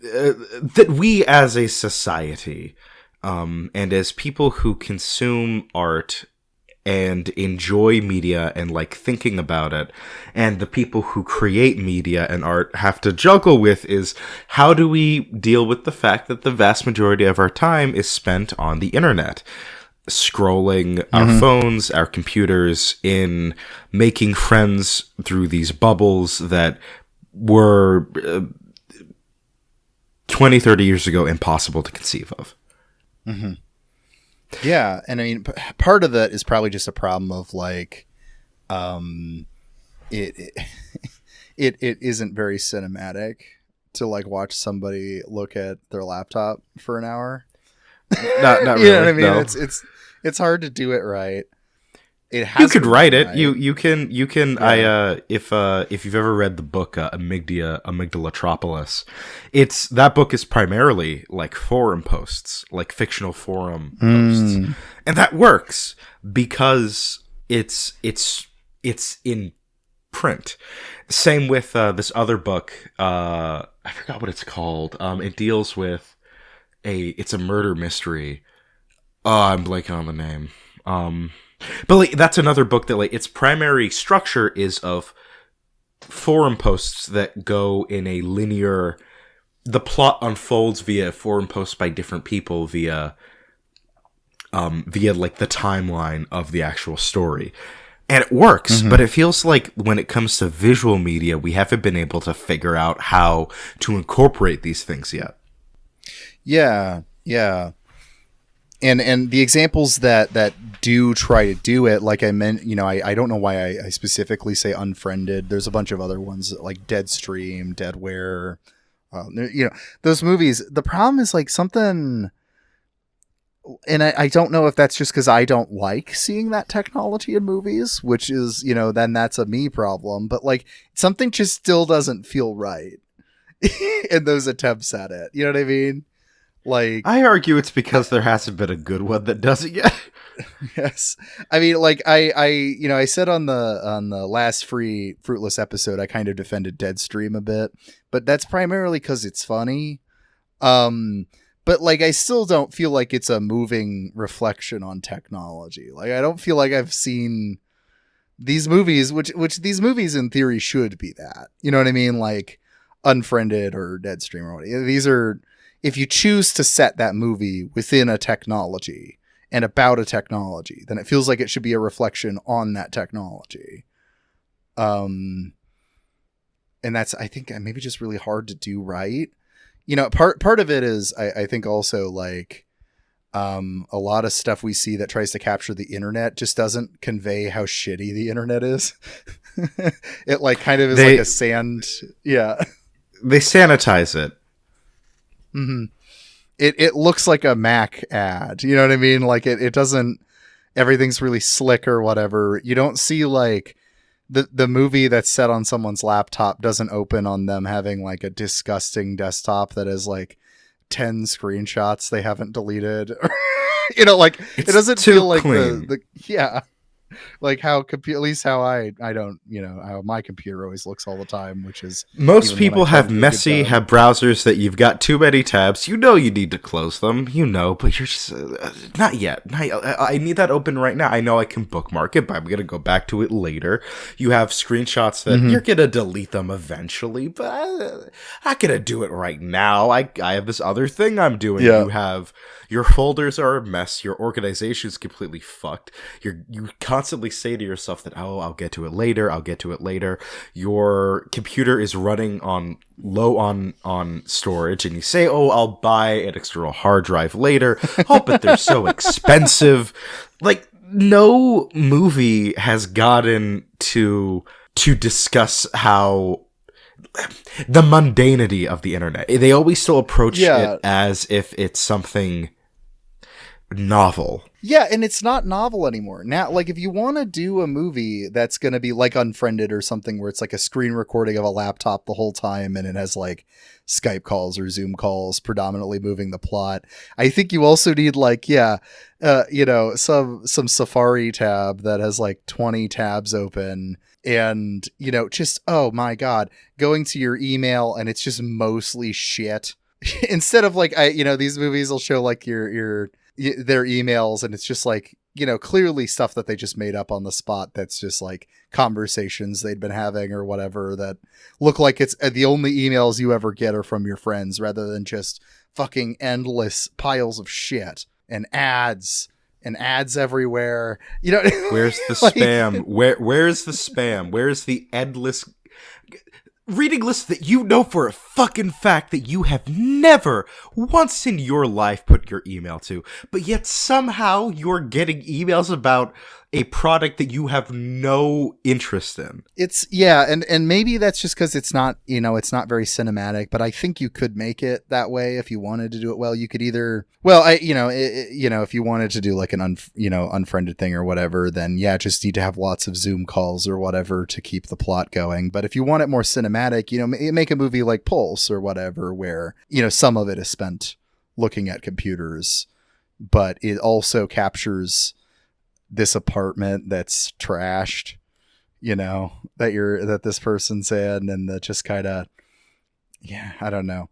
that we as a society, and as people who consume art and enjoy media and like thinking about it, and the people who create media and art have to juggle with is, how do we deal with the fact that the vast majority of our time is spent on the internet, scrolling our phones, our computers, in making friends through these bubbles that were 20, 30 years ago impossible to conceive of. Mm-hmm. Yeah, and I mean, part of that is probably just a problem of like, it isn't very cinematic to like watch somebody look at their laptop for an hour. Not really. You know what I mean? No. It's hard to do it right. You could write it. Right. You can. Yeah. If you've ever read the book Amygdalatropolis, that book is primarily like forum posts, like fictional forum posts, and that works because it's in print. Same with this other book. I forgot what it's called. It deals with it's a murder mystery. Oh, I'm blanking on the name. But like, that's another book that like its primary structure is of forum posts that go in a linear. The plot unfolds via forum posts by different people via like the timeline of the actual story. And it works, but it feels like when it comes to visual media, we haven't been able to figure out how to incorporate these things yet. Yeah. And the examples that do try to do it, like I meant, I don't know why I specifically say Unfriended. There's a bunch of other ones like Deadstream, Deadware, those movies. The problem is like something, and I don't know if that's just because I don't like seeing that technology in movies, which is, then that's a me problem. But like something just still doesn't feel right in those attempts at it. You know what I mean? Like, I argue it's because there hasn't been a good one that does it yet. Yes, I mean, like I said on the last free Fruitless episode, I kind of defended Deadstream a bit, but that's primarily because it's funny. But like I still don't feel like it's a moving reflection on technology. Like I don't feel like I've seen these movies, which these movies in theory should be that. You know what I mean? Like Unfriended or Deadstream or whatever. These are. If you choose to set that movie within a technology and about a technology, then it feels like it should be a reflection on that technology. And that's, I think, maybe just really hard to do right. Part of it is, I think also like a lot of stuff we see that tries to capture the internet just doesn't convey how shitty the internet is. It like kind of is like a sand. Yeah. They sanitize it. Mm-hmm. It looks like a Mac ad. You know what I mean? Like it doesn't, everything's really slick or whatever. You don't see like the movie that's set on someone's laptop doesn't open on them having like a disgusting desktop that has like 10 screenshots they haven't deleted. Like it doesn't feel like clean. like how at least how I don't, how my computer always looks all the time, which is most people have browsers that you've got too many tabs. You need to close them, but you're just not yet. I need that open right now. I know I can bookmark it, but I'm gonna go back to it later. You have screenshots that you're gonna delete them eventually, but I'm not gonna do it right now. I have this other thing I'm doing. Yeah. You have your folders are a mess. Your organization is completely fucked. You constantly say to yourself that, I'll get to it later. Your computer is running low on storage, and you say, I'll buy an external hard drive later. But they're so expensive. Like, no movie has gotten to discuss how the mundanity of the internet. They always still approach it as if it's something novel. Yeah, and it's not novel anymore. Now, like, if you want to do a movie that's going to be like Unfriended or something where it's like a screen recording of a laptop the whole time and it has like Skype calls or Zoom calls predominantly moving the plot, I think you also need like, some Safari tab that has like 20 tabs open and, just, oh my God, going to your email and it's just mostly shit. Instead of like, these movies will show like their emails and it's just like, clearly stuff that they just made up on the spot. That's just like conversations they'd been having or whatever that look like it's the only emails you ever get are from your friends rather than just fucking endless piles of shit and ads everywhere. Where's the spam? Where's the spam? Where's the endless reading lists that you know for a fucking fact that you have never once in your life put your email to, but yet somehow you're getting emails about a product that you have no interest in. And maybe that's just because it's not, it's not very cinematic, but I think you could make it that way if you wanted to do it well. You could either, if you wanted to do like an unfriended thing or whatever, then just need to have lots of Zoom calls or whatever to keep the plot going. But if you want it more cinematic, make a movie like Pulse or whatever, where, some of it is spent looking at computers, but it also captures this apartment that's trashed, that this person's in, and the just kind of, I don't know,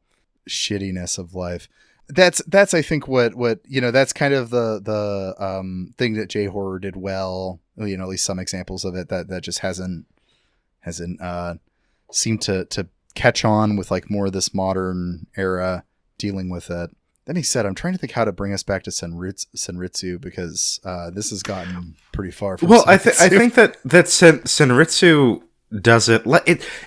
shittiness of life. That's I think what that's kind of the thing that J-horror did well. At least some examples of it that just hasn't seemed to catch on with like more of this modern era dealing with it. That being said, I'm trying to think how to bring us back to Senritsu because this has gotten pretty far from Well, Senritsu. I think that Senritsu does it.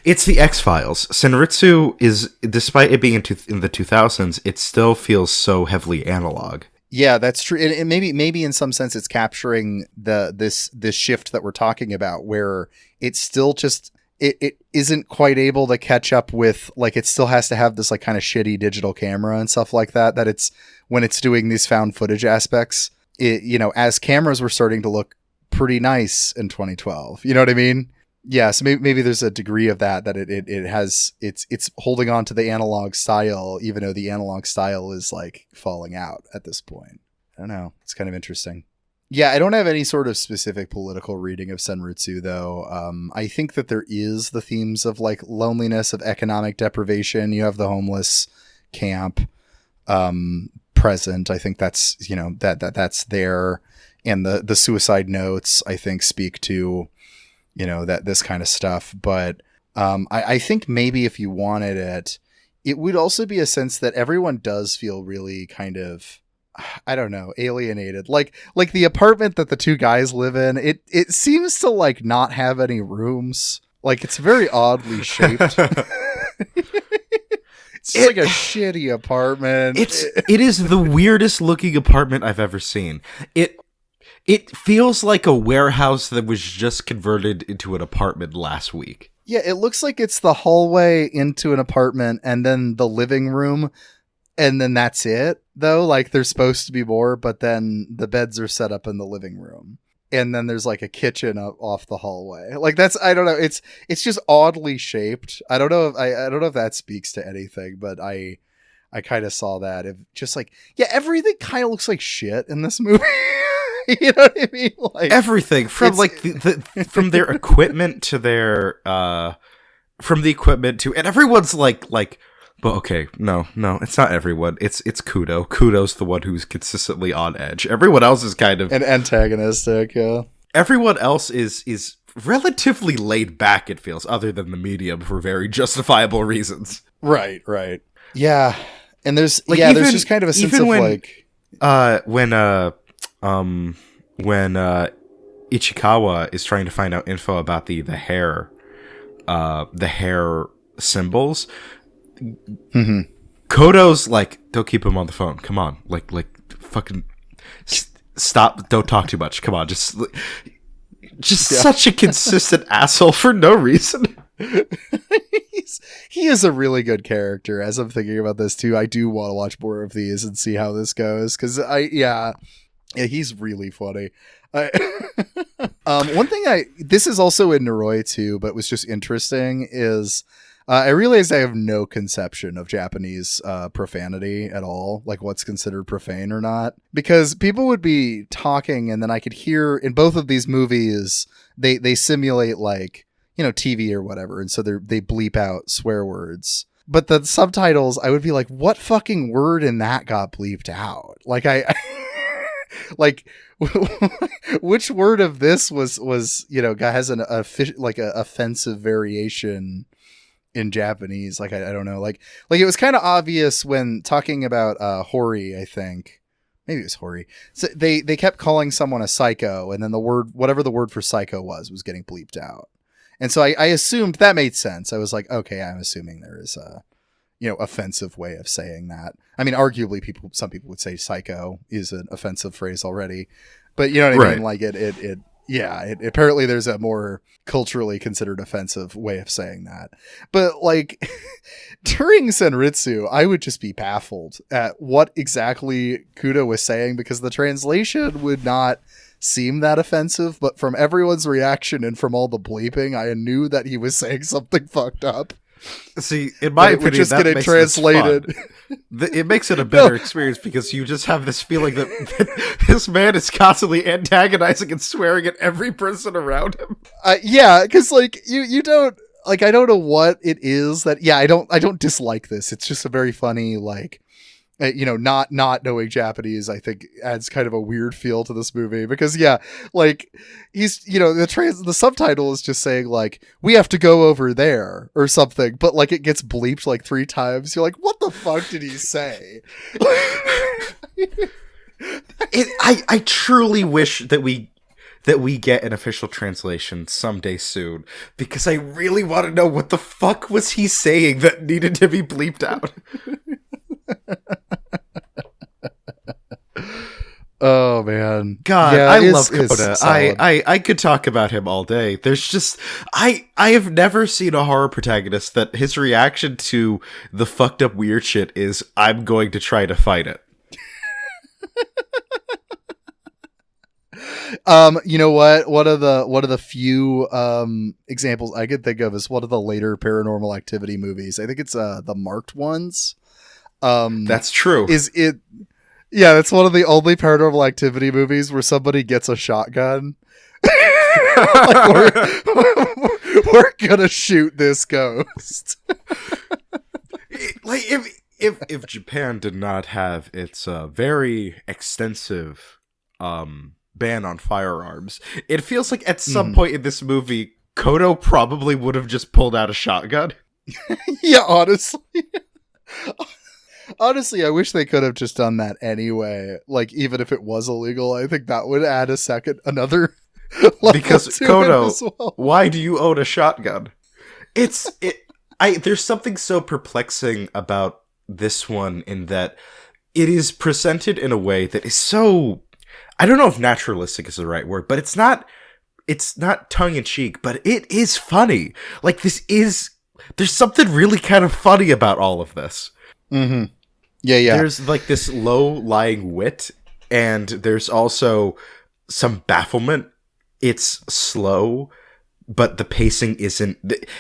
It's the X-Files. Senritsu is, despite it being in the 2000s, it still feels so heavily analog. Yeah, that's true. And maybe in some sense it's capturing this shift that we're talking about, where it's still just it isn't quite able to catch up with, like, it still has to have this like kind of shitty digital camera and stuff like that it's when it's doing these found footage aspects, as cameras were starting to look pretty nice in 2012. You know what I mean? Yeah, so maybe there's a degree of that it's holding on to the analog style, even though the analog style is like falling out at this point. I don't know. It's kind of interesting. Yeah, I don't have any sort of specific political reading of Senritsu, though. I think that there is the themes of like loneliness, of economic deprivation. You have the homeless camp present. I think that's, that's there. And the suicide notes, I think, speak to, that this kind of stuff. But I think maybe if you wanted it, it would also be a sense that everyone does feel really kind of, I don't know, alienated. Like the apartment that the two guys live in, it seems to like not have any rooms. Like, it's very oddly shaped. It's like a shitty apartment. It is the weirdest looking apartment I've ever seen. It feels like a warehouse that was just converted into an apartment last week. Yeah, it looks like it's the hallway into an apartment and then the living room. And then that's it, though. Like, there's supposed to be more, but then the beds are set up in the living room. And then there's like a kitchen off the hallway. Like, that's, I don't know. It's just oddly shaped. I don't know if that speaks to anything, but I kind of saw that. If just like, yeah, everything kind of looks like shit in this movie. You know what I mean? Like, everything from like from their equipment to their from the equipment to, and everyone's like, but okay, no, it's not everyone. It's Kudo. Kudo's the one who's consistently on edge. Everyone else is kind of an antagonistic. Yeah. Everyone else is relatively laid back. It feels, other than the medium, for very justifiable reasons. Right. Yeah, and there's there's just kind of a sense of like when Ichikawa is trying to find out info about the hair symbols. Mm-hmm. Kodo's like, don't keep him on the phone. Come on, like fucking Stop. Don't talk too much. Come on. Just such a consistent asshole for no reason. He is a really good character. As I'm thinking about this too, I do want to watch more of these and see how this goes. Cause he's really funny. One thing this is also in Noroi too, but was just interesting is, I realized I have no conception of Japanese profanity at all, like what's considered profane or not, because people would be talking and then I could hear in both of these movies, they simulate like, TV or whatever. And so they bleep out swear words, but the subtitles, I would be like, what fucking word in that got bleeped out? Like like which word of this was has an offensive variation in Japanese. Like I don't know, like it was kind of obvious when talking about Hori, I think maybe it was Hori, so they kept calling someone a psycho, and then whatever the word for psycho was getting bleeped out, and so I assumed that made sense. I was like, okay, I'm assuming there is a offensive way of saying that. I mean, arguably some people would say psycho is an offensive phrase already, but you know what I mean? Like it apparently there's a more culturally considered offensive way of saying that. But like during Senritsu, I would just be baffled at what exactly Kudo was saying, because the translation would not seem that offensive, but from everyone's reaction and from all the bleeping, I knew that he was saying something fucked up. See, in my opinion, just that getting makes translated. It makes it a better experience because you just have this feeling that this man is constantly antagonizing and swearing at every person around him. Yeah, because like you don't like, I don't know what it is that. Yeah, I don't dislike this. It's just a very funny like. Not knowing Japanese, I think adds kind of a weird feel to this movie, because like he's, the subtitle is just saying like, we have to go over there or something, but like it gets bleeped like 3 times. You're like, what the fuck did he say? I truly wish that we get an official translation someday soon, because I really want to know what the fuck was he saying that needed to be bleeped out. Oh man, God, I love Coda. I could talk about him all day. There's just I have never seen a horror protagonist that his reaction to the fucked up weird shit is, I'm going to try to fight it. You know what? One of the few examples I could think of is one of the later Paranormal Activity movies. I think it's the marked ones. That's true. Yeah, it's one of the only Paranormal Activity movies where somebody gets a shotgun. Like, we're gonna shoot this ghost. Like if Japan did not have its very extensive ban on firearms, it feels like at some point in this movie, Kodo probably would have just pulled out a shotgun. Yeah, honestly. Honestly, I wish they could have just done that anyway. Like, even if it was illegal, I think that would add another level because to Kodo, it as well. Why do you own a shotgun? There's something so perplexing about this one in that it is presented in a way that is so, I don't know if naturalistic is the right word, but it's not tongue in cheek, but it is funny. Like, there's something really kind of funny about all of this. Mm-hmm. Yeah. There's like this low-lying wit, and there's also some bafflement. It's slow, but the pacing isn't.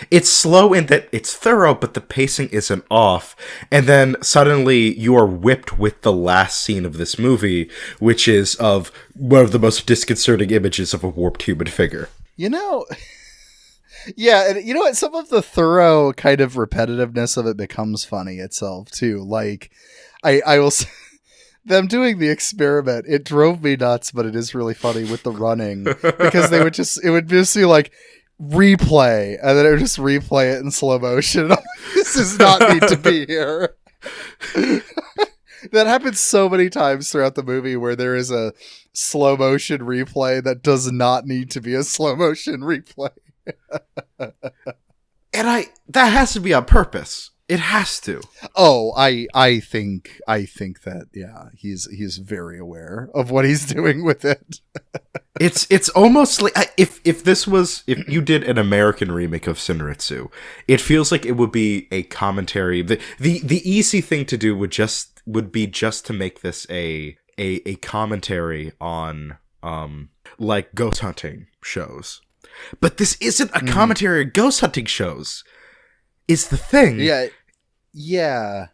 It's slow in that it's thorough, but the pacing isn't off. And then suddenly you are whipped with the last scene of this movie, which is of one of the most disconcerting images of a warped human figure. Yeah, and you know what? Some of the thorough kind of repetitiveness of it becomes funny itself too. Like, I will say, them doing the experiment, it drove me nuts, but it is really funny with the running, because it would just be like replay, and then it would just replay it in slow motion. This does not need to be here. That happens so many times throughout the movie, where there is a slow motion replay that does not need to be a slow motion replay. And that has to be on purpose. It has to. Oh, I think that he's very aware of what he's doing with it. It's almost like if you did an American remake of Senritsu, it feels like it would be a commentary. The easy thing to do would be just to make this a commentary on like ghost hunting shows. But this isn't a commentary on ghost hunting shows. Is the thing. Yeah.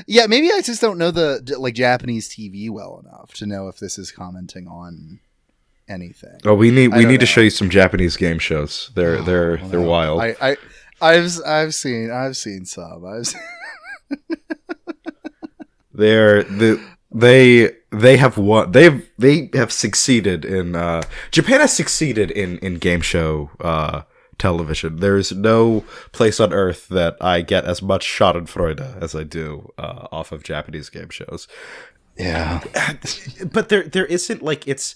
Maybe I just don't know the like Japanese TV well enough to know if this is commenting on anything. Oh, we need to show you some Japanese game shows. They're wild. I've seen some. They have succeeded in Japan has succeeded in game show television. There's no place on earth that I get as much Schadenfreude as I do off of Japanese game shows. Yeah, but there isn't like it's.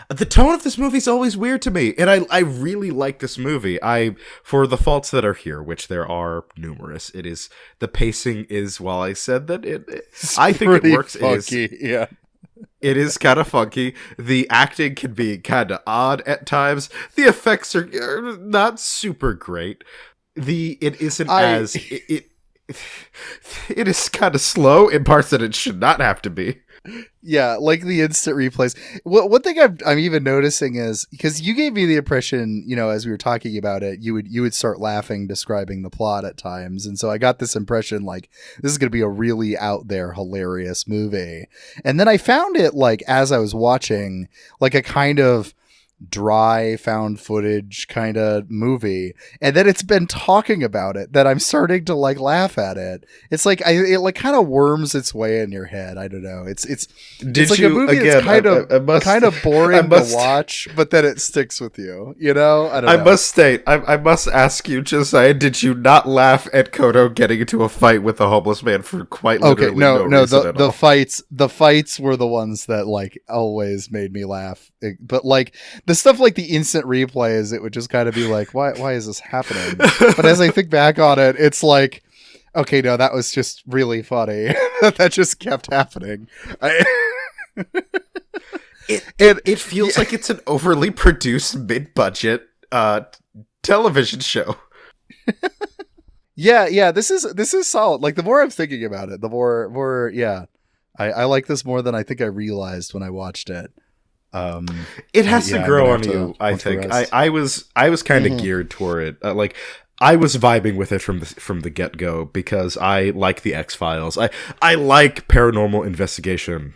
The tone of this movie is always weird to me, and I really like this movie. For the faults that are here, which there are numerous, it is the pacing is. While I said that I think it works. Funky, It is kind of funky. The acting can be kind of odd at times. The effects are not super great. It is kind of slow in parts that it should not have to be. Yeah, like the instant replays. One thing I'm even noticing is because you gave me the impression, as we were talking about it, you would start laughing describing the plot at times, and so I got this impression like this is going to be a really out there hilarious movie. And then I found it like as I was watching, like a kind of dry found footage kind of movie, and then it's been talking about it that I'm starting to like laugh at it. It's like it like kind of worms its way in your head. I don't know. It's like a movie that's kind of boring to watch, but then it sticks with you. I must state, I must ask you, Josiah, did you not laugh at Kodo getting into a fight with a homeless man for quite literally no reason at all? The fights were the ones that like always made me laugh. But like the stuff like the instant replays, it would just kind of be like, why is this happening? But as I think back on it, it's like, okay, no, that was just really funny. That just kept happening. It feels like it's an overly produced mid-budget television show. Yeah, this is solid. Like the more I'm thinking about it, the more I like this more than I think I realized when I watched it. It has to grow on you, I think. I was kind of geared toward it. Like I was vibing with it from the get-go because I like the X-Files. I like paranormal investigation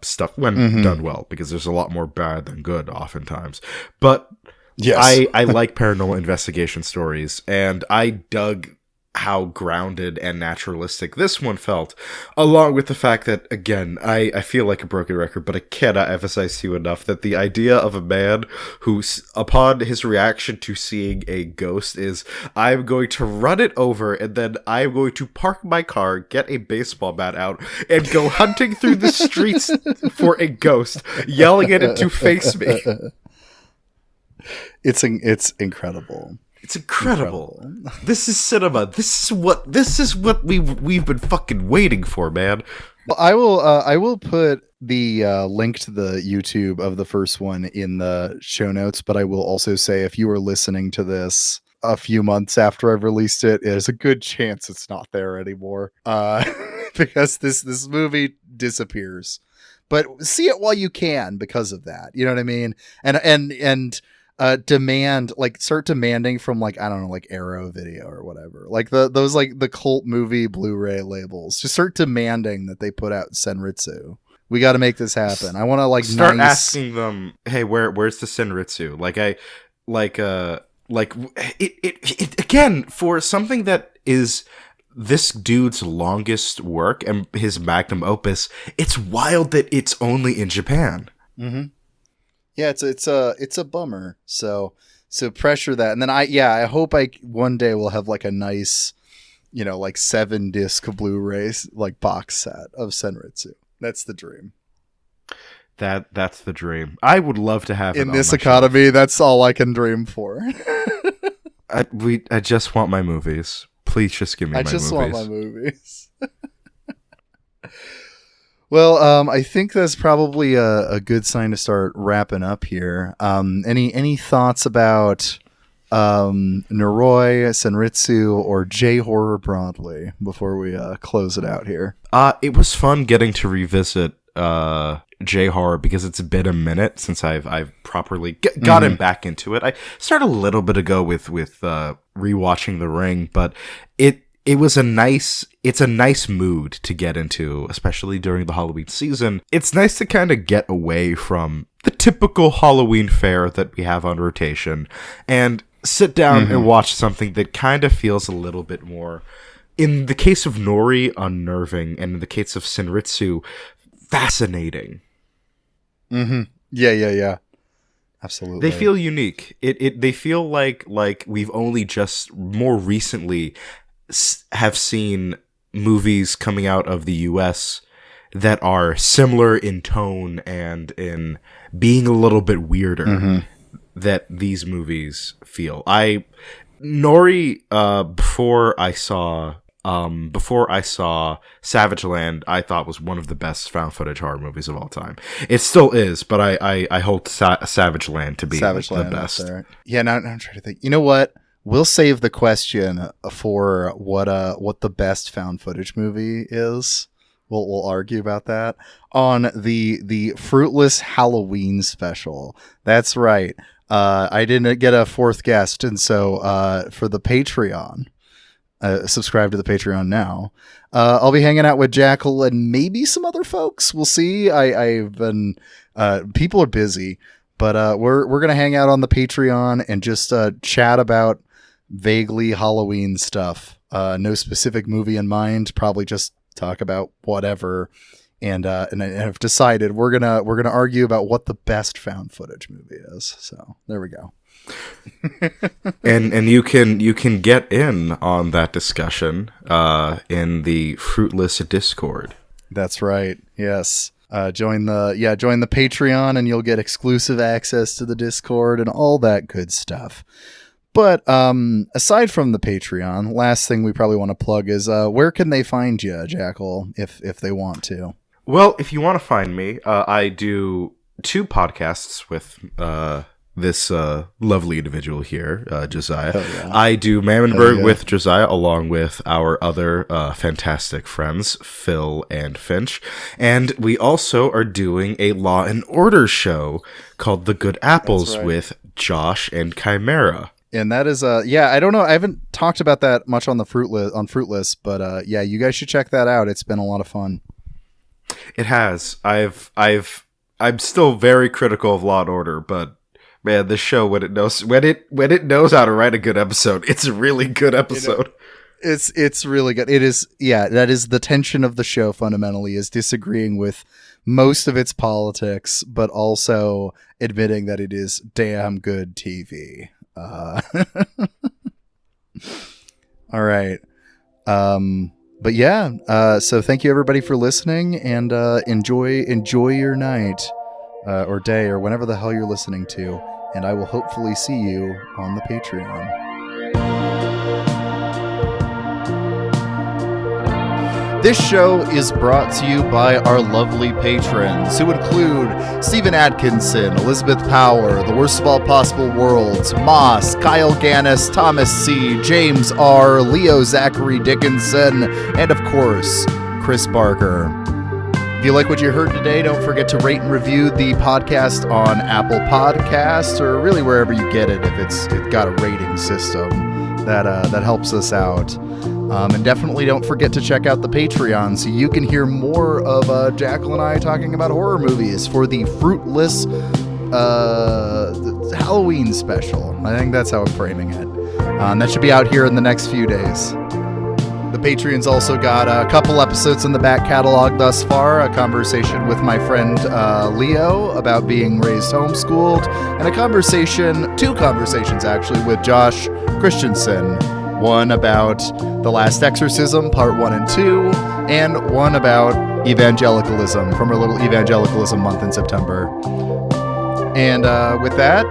stuff when done well, because there's a lot more bad than good oftentimes. But yes. I like paranormal investigation stories, and I dug how grounded and naturalistic this one felt, along with the fact that, again, I feel like a broken record, but I cannot emphasize to you enough that the idea of a man who, upon his reaction to seeing a ghost, is, I'm going to run it over, and then I'm going to park my car, get a baseball bat out, and go hunting through the streets for a ghost, yelling at it to face me. It's incredible. It's incredible. This is cinema. This is what we've been fucking waiting for, man. Well, I will put the link to the YouTube of the first one in the show notes, but I will also say if you are listening to this a few months after I've released it, there's a good chance it's not there anymore. Because this movie disappears. But see it while you can because of that. You know what I mean? And start demanding from like, I don't know, like Arrow Video or whatever, like those like the cult movie Blu-ray labels, just start demanding that they put out Senritsu. We got to make this happen. I want to like start asking them, hey, where's the Senritsu? It again, for something that is this dude's longest work and his magnum opus, it's wild that it's only in Japan. Mm-hmm. Yeah, it's a bummer. So pressure that, and then I hope one day will have like a nice, like 7-disc Blu-ray like box set of Senritsu. That's the dream. That's the dream. I would love to have in this economy. Shelf. That's all I can dream for. I just want my movies, please. Please just give me I my just movies. want my movies. Well, I think that's probably a good sign to start wrapping up here. Any thoughts about Noroi, Senritsu, or J-horror broadly before we close it out here? It was fun getting to revisit J-horror because it's been a minute since I've properly gotten back into it. I started a little bit ago with rewatching The Ring, but it's a nice mood to get into, especially during the Halloween season. It's nice to kind of get away from the typical Halloween fare that we have on rotation and sit down and watch something that kind of feels a little bit more, in the case of Noroi, unnerving, and in the case of Senritsu, fascinating. Yeah. Absolutely. They feel unique. They feel like we've only just more recently have seen movies coming out of the US that are similar in tone and in being a little bit weirder that these movies feel. Noroi, before I saw Savage Land, I thought was one of the best found footage horror movies of all time. It still is, but I hold Savage Land to be the best. Yeah, now I'm trying to think. You know what? We'll save the question for what the best found footage movie is. We'll argue about that on the Fruitless Halloween special. That's right. I didn't get a fourth guest, and so for the Patreon, subscribe to the Patreon now. I'll be hanging out with Jackal and maybe some other folks. We'll see. I've been people are busy, but we're gonna hang out on the Patreon and just chat about vaguely Halloween stuff. No specific movie in mind. Probably just talk about whatever. And I've decided we're gonna argue about what the best found footage movie is. So there we go. and you can get in on that discussion in the Fruitless Discord. That's right. Yes. Join the Patreon and you'll get exclusive access to the Discord and all that good stuff. But aside from the Patreon, last thing we probably want to plug is where can they find you, Jackal, if they want to? Well, if you want to find me, I do 2 podcasts with this lovely individual here, Josiah. Yeah. I do Mammonberg with Josiah, along with our other fantastic friends, Phil and Finch. And we also are doing a Law and Order show called The Good Apples with Josh and Chimera. And that is I don't know, I haven't talked about that much on the Fruitless, but you guys should check that out. It's been a lot of fun. It has. I'm still very critical of Law and Order, but man, this show, when it knows how to write a good episode, it's a really good episode. It's really good. It is. Yeah, that is the tension of the show. Fundamentally, is disagreeing with most of its politics, but also admitting that it is damn good TV. All right. But yeah, so thank you everybody for listening, and enjoy your night or day or whenever the hell you're listening to, and I will hopefully see you on the Patreon. This show is brought to you by our lovely patrons, who include Stephen Atkinson, Elizabeth Power, The Worst of All Possible Worlds, Moss, Kyle Gannis, Thomas C., James R., Leo Zachary Dickinson, and of course, Chris Barker. If you like what you heard today, don't forget to rate and review the podcast on Apple Podcasts, or really wherever you get it. If it's got a rating system, that helps us out. And definitely don't forget to check out the Patreon so you can hear more of Jackal and I talking about horror movies for the Fruitless Halloween special. I think that's how I'm framing it. And that should be out here in the next few days. The Patreon's also got a couple episodes in the back catalog thus far, a conversation with my friend Leo about being raised homeschooled, and two conversations actually, with Josh Christensen. One about The Last Exorcism, Part 1 and 2, and one about evangelicalism from our little evangelicalism month in September. And with that,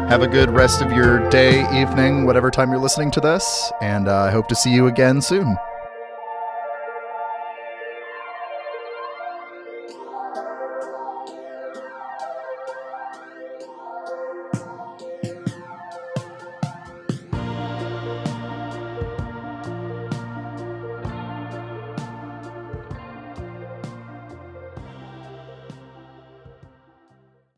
Have a good rest of your day, evening, whatever time you're listening to this, and I hope to see you again soon.